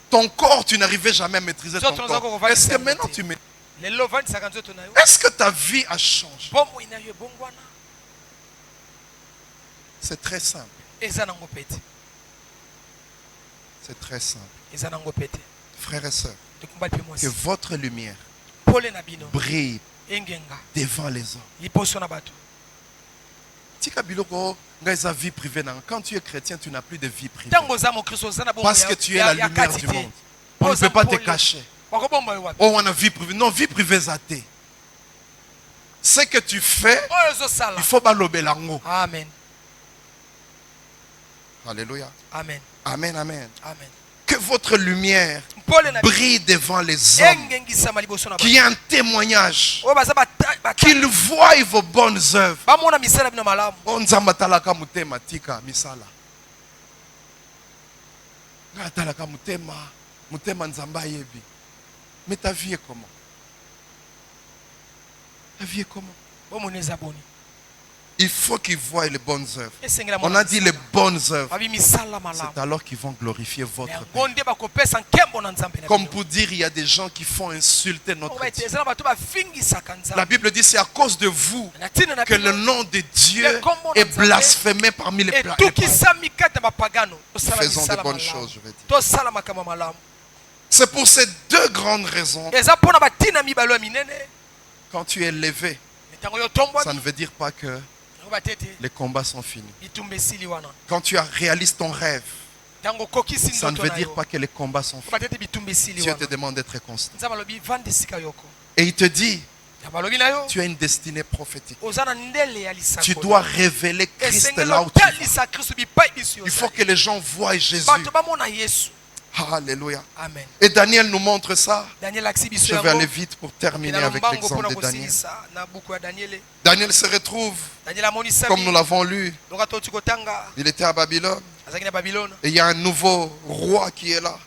Ton corps, tu n'arrivais jamais à maîtriser ton corps. Est-ce que maintenant tu maîtrises? Est-ce que ta vie a changé? C'est très simple. C'est très simple. Frères et sœurs, que votre lumière brille devant les hommes. Vie privée. Quand tu es chrétien, tu n'as plus de vie privée. Parce que tu es la lumière du monde. On ne peut pas te cacher. Oh, on a vie privée. Non, vie privée, c'est ce que tu fais, il faut balober l'ango. Amen. Alléluia. Amen. Amen, amen. Amen. Que votre lumière brille devant les hommes. Qu'il y ait un témoignage. Qu'ils voient vos bonnes œuvres. Mais ta vie est comment? Ta vie est comment? Il faut qu'ils voient les bonnes œuvres. On a dit les bonnes œuvres. C'est alors qu'ils vont glorifier votre Père. Comme pour dire, il y a des gens qui font insulter notre Dieu. La Bible dit, c'est à cause de vous que le nom de Dieu est blasphémé parmi les païens. Faisons de bonnes choses, je vais dire. C'est pour ces deux grandes raisons. Quand tu es levé, ça ne veut dire pas que les combats sont finis. Quand tu réalises ton rêve, ça ne veut dire pas que les combats sont finis. Dieu te demande d'être constant. Et il te dit, tu as une destinée prophétique. Tu dois révéler Christ là où tu es. Il faut que les gens voient Jésus. Alléluia. Amen. Et Daniel nous montre ça. Je vais aller vite pour terminer avec l'exemple de Daniel. Daniel se retrouve, comme nous l'avons lu, il était à Babylone. Et il y a un nouveau roi qui est là,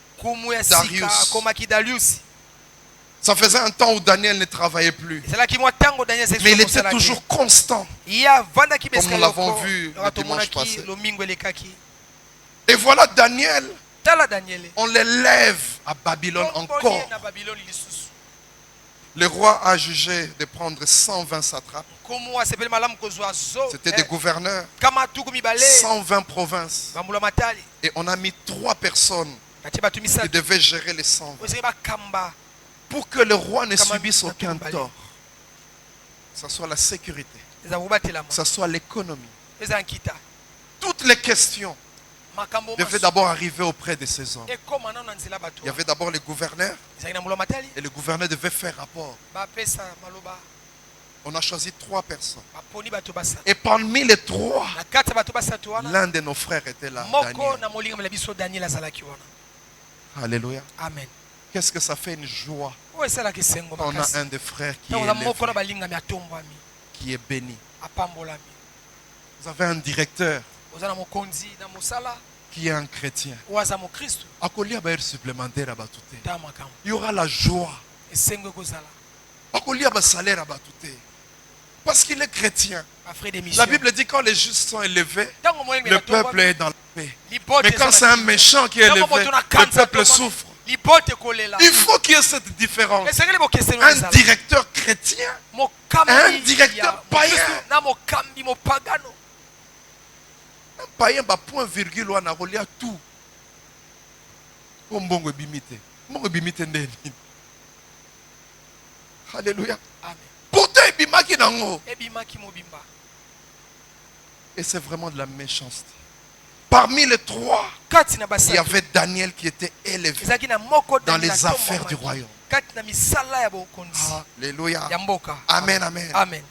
Darius. Ça faisait un temps où Daniel ne travaillait plus. Mais il était toujours constant, comme nous l'avons vu le dimanche passé. Et voilà Daniel. On l'élève à Babylone encore. Le roi a jugé de prendre 120 satrapes. C'était des gouverneurs. 120 provinces. Et on a mis 3 personnes qui devaient gérer les 120. Pour que le roi ne subisse aucun tort. Que ce soit la sécurité. Que ce soit l'économie. Toutes les questions devait d'abord arriver auprès de ces hommes. Il y avait d'abord les gouverneurs. Et le gouverneur devait faire rapport. On a choisi 3 personnes. Et parmi les 3, l'un de nos frères était là, Daniel. Alléluia. Amen. Qu'est-ce que ça fait une joie quand on a un des frères qui est élevé, qui est béni. Vous avez un directeur qui est un chrétien. Supplémentaire, il y aura la joie. Parce qu'il est chrétien. La Bible dit quand les justes sont élevés, le peuple est dans la paix. Mais quand c'est un méchant qui est élevé, le peuple souffre. Il faut qu'il y ait cette différence. Un directeur chrétien et un directeur païen. Un païen va point virgule ou un à tout. Alléluia. Pourtant, et c'est vraiment de la méchanceté. Parmi les trois, il y avait Daniel qui était élevé dans les affaires du royaume. Alléluia. Amen, amen. Amen.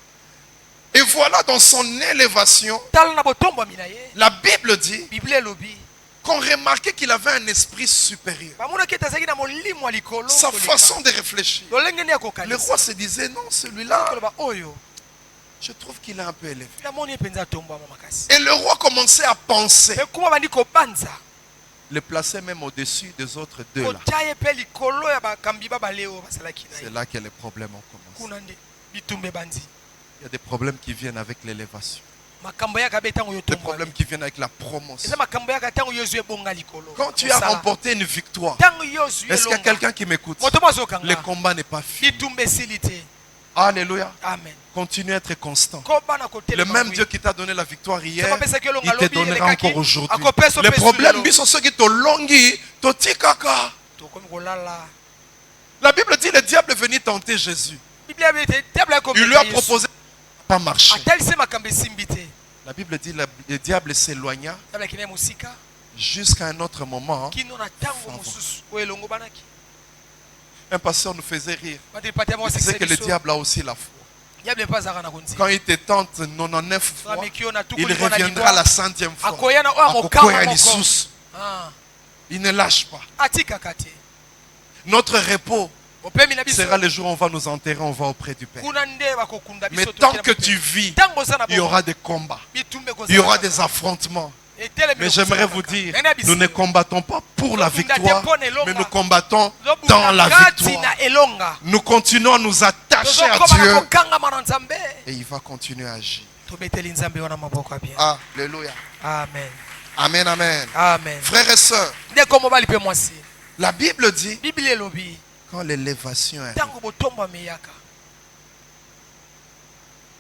Et voilà dans son élévation, la Bible dit qu'on remarquait qu'il avait un esprit supérieur. Sa façon de réfléchir. Le roi se disait non, celui-là, je trouve qu'il est un peu élevé. Et le roi commençait à penser. Le plaçait même au-dessus des autres deux là. C'est là que les problèmes ont commencé. Il y a des problèmes qui viennent avec l'élévation. Des problèmes qui viennent avec la promotion. Quand tu as remporté une victoire, est-ce qu'il y a quelqu'un qui m'écoute? Le combat n'est pas fini. Alléluia. Amen. Continue à être constant. Le même Dieu qui t'a donné la victoire hier, il te donnera encore aujourd'hui. Le problème, sont ceux qui t'ont longi, kaka. La Bible dit le diable est venu tenter Jésus. Il lui a proposé de ne pas marcher. La Bible dit le diable s'éloigna jusqu'à un autre moment. Un pasteur nous faisait rire. Il disait que le diable a aussi la foi. Quand il te tente 99 fois, il reviendra la 100e fois. Il ne lâche pas. Notre repos sera le jour où on va nous enterrer, on va auprès du Père. Mais tant que tu vis, il y aura des combats. Il y aura des affrontements. Mais j'aimerais vous dire, nous ne combattons pas pour la victoire, mais nous combattons dans la victoire. Nous continuons à nous attacher à Dieu et il va continuer à agir. Alléluia. Amen. Amen, amen. Amen. Frères et sœurs, la Bible dit, quand l'élévation arrive,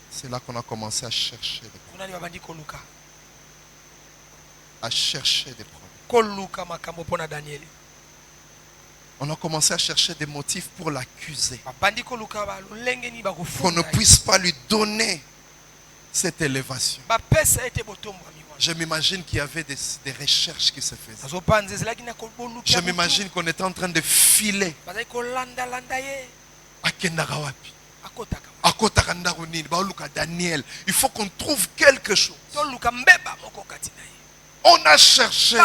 c'est là qu'on a commencé à chercher des problèmes. À chercher des problèmes. On a commencé à chercher des motifs pour l'accuser. Qu'on ne puisse pas lui donner cette élévation. Je m'imagine qu'il y avait des recherches qui se faisaient. Je m'imagine qu'on était en train de filer. Daniel. Il faut qu'on trouve quelque chose. On a cherché.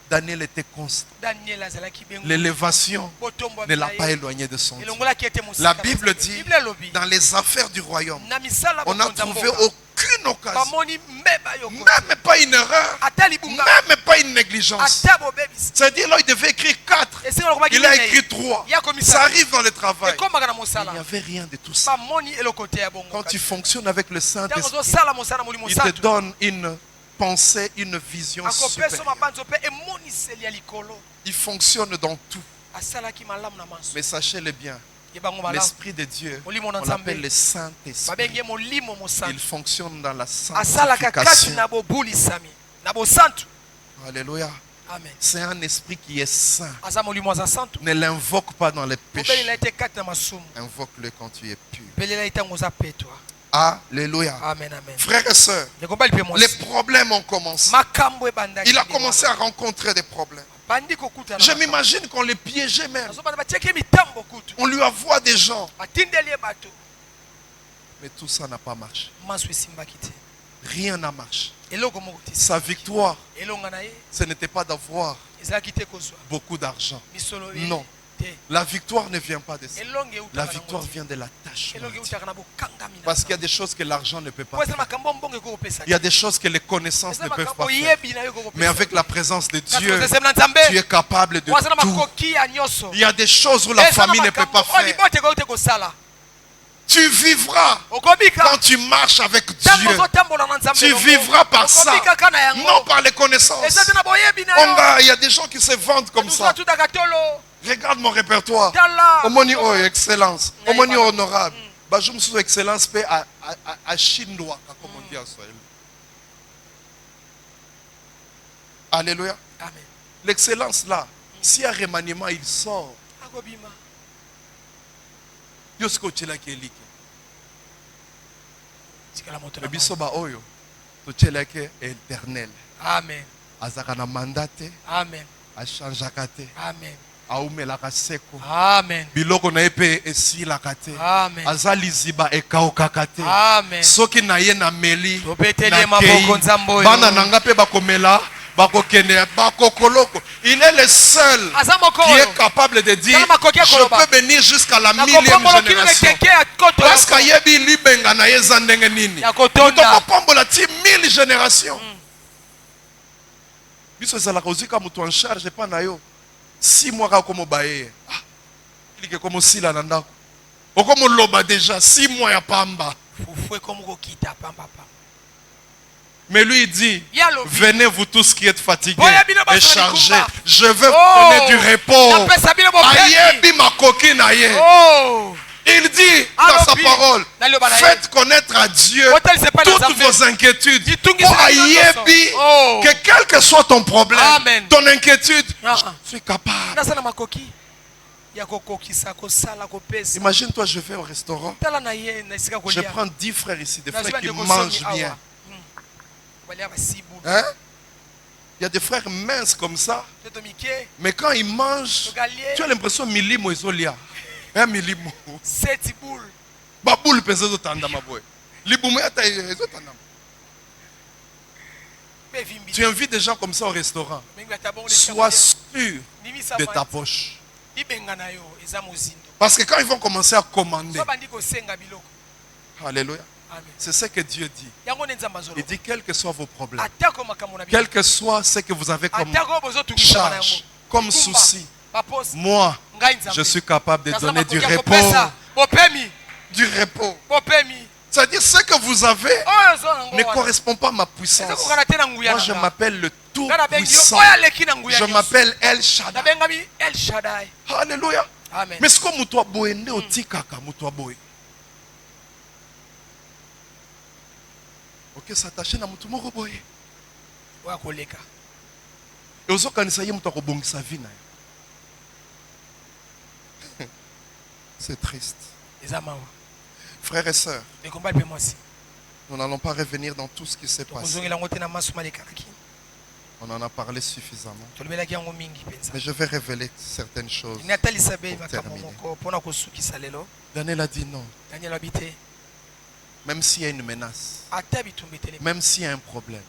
Daniel était constant. L'élévation ne l'a pas éloigné de son Dieu. La Bible dit, dans les affaires du royaume, on n'a trouvé aucune occasion, même pas une erreur, même pas une négligence. C'est-à-dire, là, il devait écrire 4. Il a écrit 3. Ça arrive dans le travail. Il n'y avait rien de tout ça. Quand tu fonctionnes avec le Saint-Esprit, il te donne une pensée, une vision supérieure. Il fonctionne dans tout. Mais sachez-le bien, l'Esprit de Dieu, on l'appelle le Saint-Esprit. Il fonctionne dans la sanctification. Alléluia. C'est un esprit qui est saint. Ne l'invoque pas dans les péchés. Invoque-le quand tu es pur. Alléluia. Amen, amen. Frères et sœurs, les problèmes ont commencé. Il a commencé à rencontrer des problèmes. Je m'imagine qu'on les piégeait même. On lui envoie des gens. Mais tout ça n'a pas marché. Rien n'a marché. Sa victoire, ce n'était pas d'avoir beaucoup d'argent. Non. La victoire ne vient pas de ça. La victoire vient de la tâche. Parce qu'il y a des choses que l'argent ne peut pas faire. Il y a des choses que les connaissances ne peuvent pas faire. Mais avec la présence de Dieu, tu es capable de tout. Il y a des choses où la famille ne peut pas faire. Tu vivras quand tu marches avec Dieu. Tu vivras par ça, non par les connaissances. Il y a des gens qui se vendent comme ça. Regarde mon répertoire. Omoni oh excellence. Omoni honorable. Je me suis excellence paix à chinois, comme on dit en Swahili. Alléluia. L'excellence là, si un remaniement il sort. Yosko chelaki elike. Ebisoba oyo to chelaki éternel. Amen. Azaka na mandate. Amen. Achangeaka te. Amen. Aumelaka seko. Amen. Biloko na epe esilaka te. Amen. Azali ziba ekaukaka te. Amen. Soki na ye na meli. Topetele maboko nzambo. Bana nanga pe bakomela. Il est le seul qui est capable de dire je peux venir jusqu'à la 1000e génération. Parce qu'il y a des 1000 générations. Biso za la kozika mutu en charge pa na yo 6 mois ka komo baye il ke komo sila na ndako okomo loba déjà 6 mois ya pamba fufwe komo ko kita pamba. Mais lui il dit, venez vous tous qui êtes fatigués et chargés, je veux vous donner du repos. Il dit dans sa parole, faites connaître à Dieu toutes vos inquiétudes. Que quel que soit ton problème, ton inquiétude, je suis capable. Imagine-toi, je vais au restaurant, je prends 10 frères ici, des frères qui mangent bien. Hein? Il y a des frères minces comme ça. Mais quand ils mangent, tu as l'impression milimo isolia. Hein, milimo. 7 boules. Baboule pèse au tanda ma boy. Tu invites des gens comme ça au restaurant. Sois sûr de ta poche. Parce que quand ils vont commencer à commander. Alléluia. C'est ce que Dieu dit. Il dit quels que soient vos problèmes, quel que soit ce que vous avez comme charge, comme souci, moi, je suis capable de donner du repos. Du repos. C'est-à-dire ce que vous avez ne correspond pas à ma puissance. Moi, je m'appelle le Tout-Puissant. Je m'appelle El Shaddai. Alléluia. Mais ce que vous avez au tikaka, ok, s'attacher à mutu moko boye. Wa koleka. Et ozo kanisa ye mutu akobongisa vie na. C'est triste. Frères et sœurs, nous n'allons pas revenir dans tout ce qui s'est passé. On en a parlé suffisamment. Mais je vais révéler certaines choses pour terminer. Daniel a dit non. Même s'il y a une menace, même s'il y a un problème,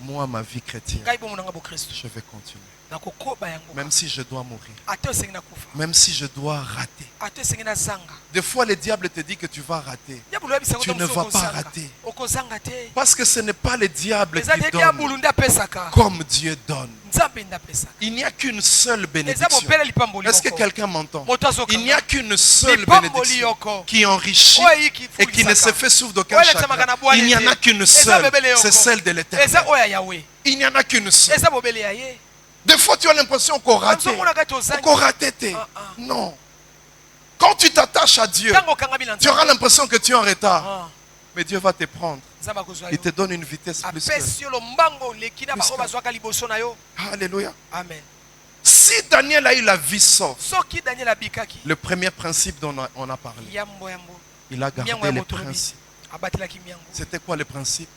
moi, ma vie chrétienne, je vais continuer. Même si je dois mourir, même si je dois rater. Des fois, le diable te dit que tu vas rater. Tu ne vas pas rater. Parce que ce n'est pas le diable qui donne comme Dieu donne. Il n'y a qu'une seule bénédiction. Est-ce que quelqu'un m'entend? Il n'y a qu'une seule bénédiction qui enrichit et qui ne se fait souffre d'aucun chagrin. Il n'y en a qu'une seule. C'est celle de l'Éternel. Il n'y en a qu'une seule. Des fois, tu as l'impression qu'on raté. Qu'on raté. Non. Quand tu t'attaches à Dieu, tu auras l'impression que tu es en retard. Mais Dieu va te prendre. Il te donne une vitesse plus que... Alléluia. Amen. Si Daniel a eu la vie sauve, le premier principe dont on a parlé, il a gardé les principes. C'était quoi le principe?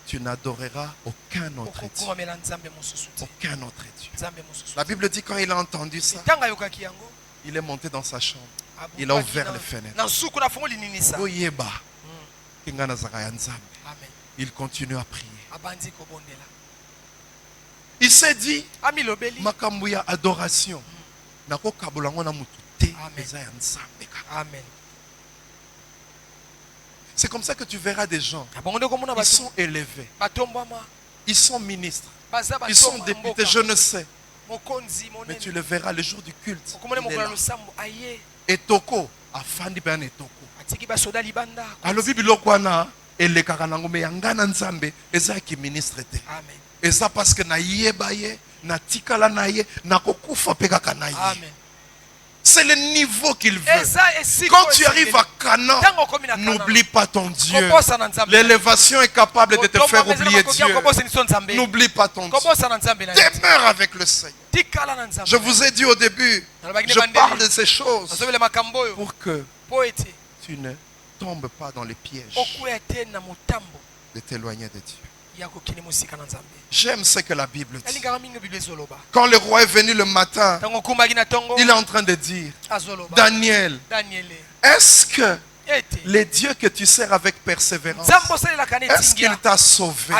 Tu n'adoreras aucun autre Dieu. Aucun autre Dieu. La Bible dit quand il a entendu ça, il est monté dans sa chambre. Il a ouvert les fenêtres. Il continue à prier. Il s'est dit, Makambuya adoration. Amen. C'est comme ça que tu verras des gens. Ils sont élevés. Ils sont ministres. Ils sont députés, je ne sais. Mais tu le verras le jour du culte. Et Toko, afandi ben et Toko. Alobi biloko wana elekaka nango me yangana nzambe eza ki ministre te. Amen. Eza parce que na yeba ye, na tikala na ye, na kokufa pe kaka na ye. Amen. C'est le niveau qu'il veut. Quand tu arrives à Canaan, n'oublie pas ton Dieu. L'élévation est capable de te faire oublier Dieu. N'oublie pas ton Dieu. Demeure avec le Seigneur. Je vous ai dit au début, je parle de ces choses pour que tu ne tombes pas dans les pièges de t'éloigner de Dieu. J'aime ce que la Bible dit. Quand le roi est venu le matin, il est en train de dire, Daniel, est-ce que les dieux que tu sers avec persévérance, est-ce qu'il t'a sauvé?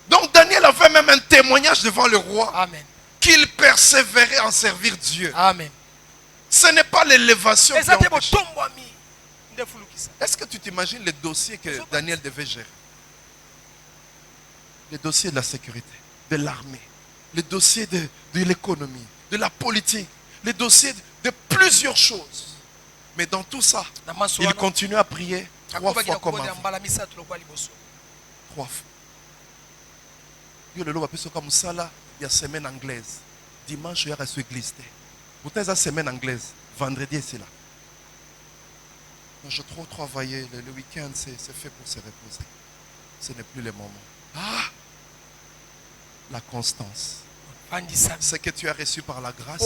Donc Daniel avait même un témoignage devant le roi qu'il persévérait en servir Dieu. Amen. Ce n'est pas l'élévation qui empêche. Est-ce que tu t'imagines les dossiers que Daniel devait gérer? Les dossiers de la sécurité, de l'armée, les dossiers de l'économie, de la politique, les dossiers de plusieurs choses. Mais dans tout ça, il continue à prier 3 fois comme avant. 3 fois. Il y a une semaine anglaise. Dimanche, il y a une église. Pourtant, il y a une semaine anglaise. Vendredi, c'est là. Je trop travaillé. Le week-end, c'est fait pour se reposer. Ce n'est plus le moment. Ah, la constance. Ce que tu as reçu par la grâce,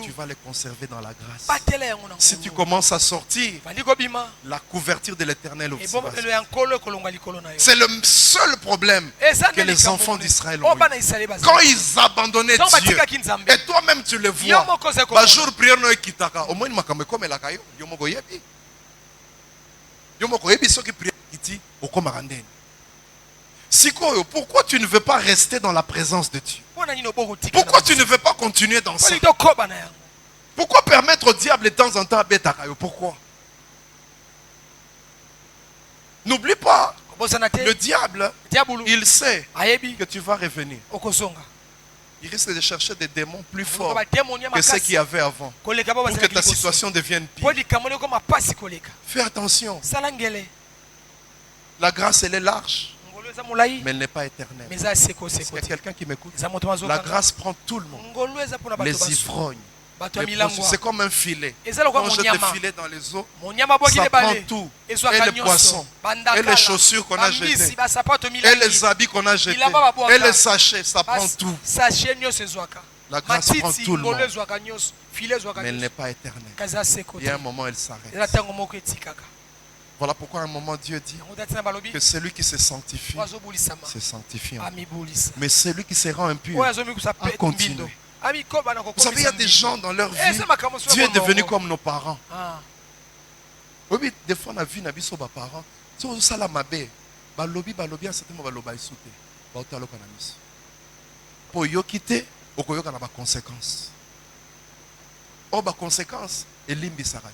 tu vas le conserver dans la grâce. Si tu commences à sortir, la couverture de l'Éternel aussi. C'est le seul problème que les enfants d'Israël ont eu. Quand ils abandonnaient Dieu, et toi-même tu le vois, jour prière no ekitaka. Au moins il m'a comme la caillou. Yomoko yebi. Yomoko yebi so qui prière kiti okomarandeni. Sikoyo, pourquoi tu ne veux pas rester dans la présence de Dieu? Pourquoi tu ne veux pas continuer dans ça? Pourquoi permettre au diable de temps en temps à Betakayo? Pourquoi? N'oublie pas, le diable, il sait que tu vas revenir. Il risque de chercher des démons plus forts que ceux qu'il y avait avant pour que ta situation devienne pire. Fais attention. La grâce, elle est large, mais elle n'est pas éternelle. Est-ce qu'il y a quelqu'un qui m'écoute? La grâce prend tout le monde. Les ivrognes. C'est comme un filet. Quand je te filais dans les eaux, ça prend tout. Et les poissons, et les chaussures qu'on a jetées, et les habits qu'on a jetés, et les sachets, ça prend tout. La grâce prend tout le monde, mais elle n'est pas éternelle. Il y a un moment, elle s'arrête. Voilà pourquoi à un moment Dieu dit que celui qui se sanctifie se sanctifie. Mais celui qui se rend impur a continué. Vous savez, il y a des gens dans leur vie, Dieu est devenu comme nos parents. Oui, des fois, on a vu nos parents. Si on a mabe, balobi, à certains moments, baloba isute. Bautalo kanamis. Pour yo quitter, okoyoka na ba conséquences. Oh, ba conséquences, et limbi sarat.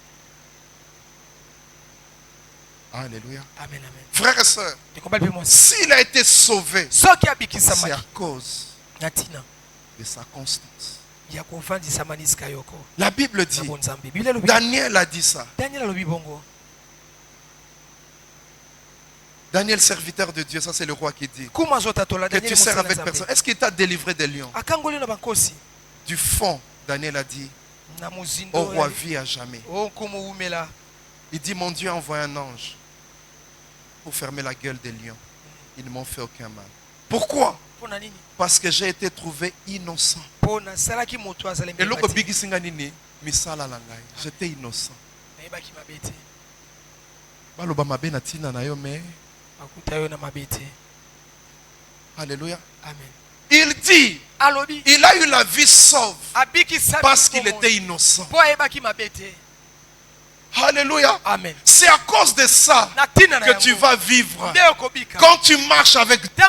Alléluia. Amen, amen. Frères et sœurs, s'il a été sauvé, c'est à cause de sa constance. La Bible dit, Daniel a dit ça. Daniel, serviteur de Dieu, ça c'est le roi qui dit que tu sers avec personne. Est-ce qu'il t'a délivré des lions? Du fond, Daniel a dit, au roi, vis à jamais. Il dit, mon Dieu a envoyé un ange pour fermer la gueule des lions. Ils ne m'ont fait aucun mal. Pourquoi? Parce que j'ai été trouvé innocent. Et l'autre bigi singanini misala langai. J'étais innocent. Baloba mabe na tina na yo me. Alléluia. Amen. Il dit, il a eu la vie sauve parce qu'il était innocent. Alléluia. Amen. C'est à cause de ça que tu vas vivre. Quand tu marches avec Dieu,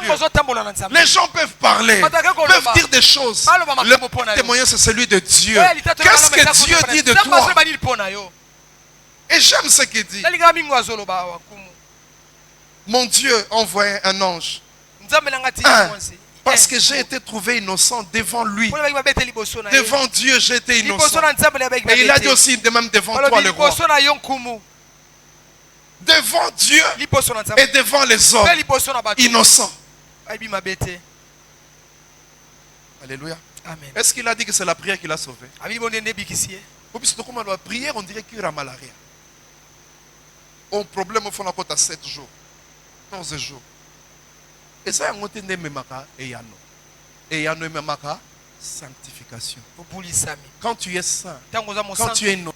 les gens peuvent parler, peuvent dire des choses. Le témoignage, c'est celui de Dieu. Qu'est-ce que Dieu dit de toi? Et j'aime ce qu'il dit. Mon Dieu envoyait un ange. Parce que j'ai été trouvé innocent devant lui. Devant Dieu, j'ai été innocent. Et il a dit aussi de même devant toi, le roi. Devant Dieu et devant les hommes innocents. Alléluia. Est-ce qu'il a dit que c'est la prière qui l'a sauvé? La prière, on dirait qu'il y a malaria. On problème au fond de la côte à 7 jours, 11 jours. Et ça, on a memaka et yano. Et yano et memaka, sanctification. Quand tu es saint, quand tu es innocent,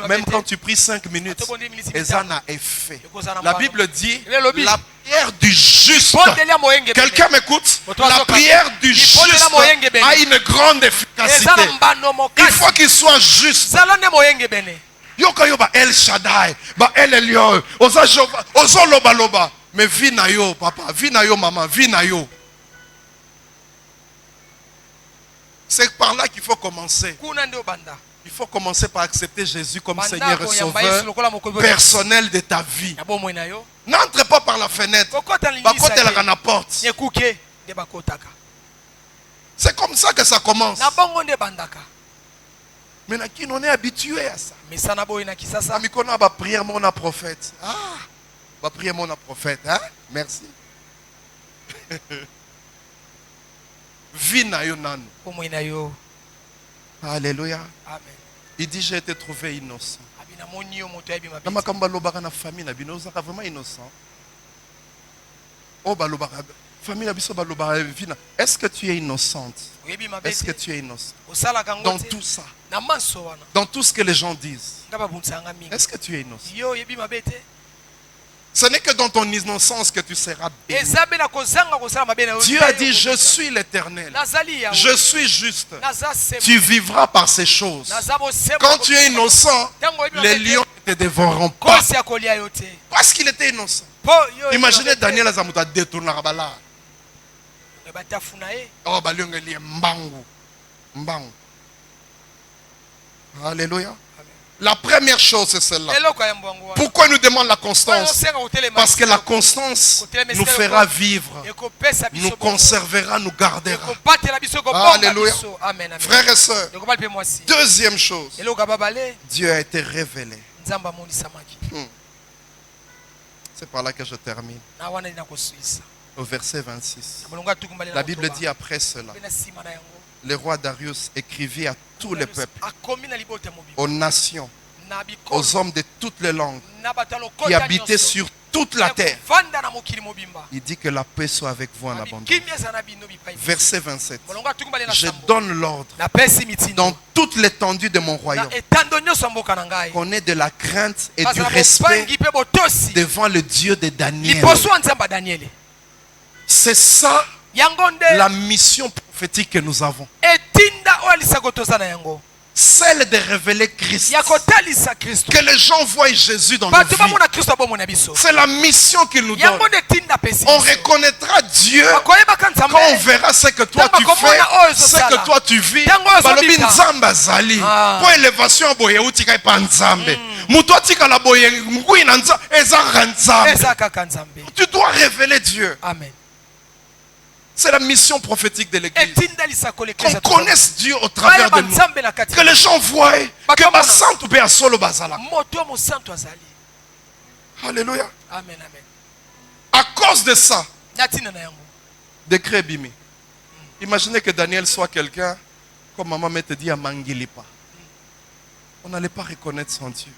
même quand tu pries 5 minutes, et ça n'a effet. La Bible dit, la prière du juste, quelqu'un m'écoute, la prière du juste a une grande efficacité. Il faut qu'il soit juste. Yoka yoba El Shaddai, ba El Elyon, ozo loba loba. Mais vina yo papa, vina yo maman, vina yo. C'est par là qu'il faut commencer. Il faut commencer par accepter Jésus comme Seigneur et Sauveur personnel de ta vie. N'entre pas par la fenêtre. C'est comme ça que ça commence. Mais on est habitué à ça. On va prier mon prophète. Ah, on va prier mon prophète. Hein? Merci. Alléluia. Amen. Il dit j'ai été trouvé innocent. Vraiment innocent. Est-ce que tu es innocente? Est-ce que tu es innocent? Dans tout ça, dans tout ce que les gens disent, est-ce que tu es innocent? Ce n'est que dans ton innocence que tu seras béni. Dieu a dit, je suis l'Éternel. Je suis juste. Tu vivras par ces choses. Quand tu es innocent, les lions ne te dévoreront pas. Parce qu'il était innocent. Imaginez Daniel Azamuta détourner Rabala. Oh, Balungeli Mbangu. Mbangu. Alléluia. La première chose, c'est celle-là. Pourquoi il nous demande la constance? Parce que la constance nous fera vivre, nous conservera, nous gardera. Alléluia. Frères et sœurs, deuxième chose, Dieu a été révélé. C'est par là que je termine. Au verset 26. La Bible dit après cela, le roi Darius écrivit à tous les peuples, aux nations, aux hommes de toutes les langues qui habitaient sur toute la terre. Il dit que la paix soit avec vous en abondance. Verset 27. Je donne l'ordre dans toute l'étendue de mon royaume qu'on ait de la crainte et du respect devant le Dieu de Daniel. C'est ça la mission prophétique que nous avons. Celle de révéler Christ. Que les gens voient Jésus dans nos vies. C'est la mission qu'il nous donne. On reconnaîtra Dieu quand on verra ce que toi tu fais, ce que toi tu vis. Pour élévation, tu dois révéler Dieu. Amen. C'est la mission prophétique de l'église. Qu'on connaisse Dieu au travers de nous. Que les gens voient que Basantu be asolo bazala. Alléluia. Amen, amen. À cause de ça, décret bimi. Imaginez que Daniel soit quelqu'un, comme maman me te dit à Mangilipa. On n'allait pas reconnaître son Dieu.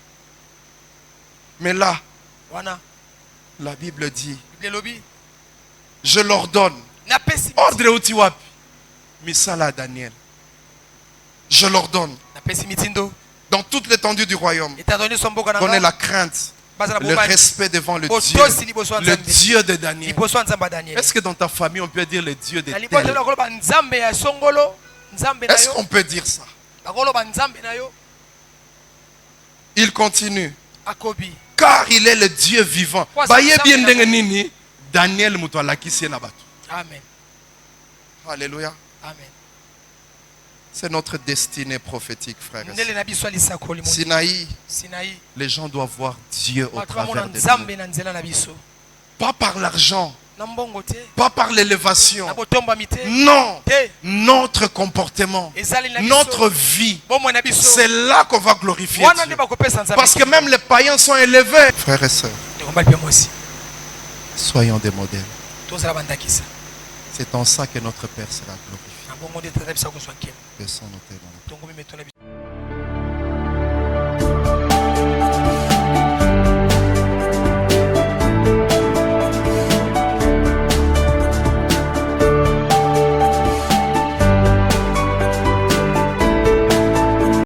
Mais là, la Bible dit, je l'ordonne. Ordre utiwapi. Misala Daniel. Je l'ordonne. Dans toute l'étendue du royaume. Qu'on ait la crainte, le respect devant le Dieu de Daniel. Est-ce que dans ta famille on peut dire le Dieu de tel? Est-ce qu'on peut dire ça? Il continue. Akobi. Car il est le Dieu vivant. Daniel mutualakisi na batu. Amen. Alléluia. Amen. C'est notre destinée prophétique, frères et sœurs. Sinaï. Les gens doivent voir Dieu au travers de nous. Pas par l'argent. Pas par l'élévation. Non. Notre comportement. Notre vie. C'est là qu'on va glorifier Dieu. Parce que même les païens sont élevés. Frères et sœurs. Soyons des modèles. C'est en ça que notre Père sera glorifié. Baissons nos têtes dans la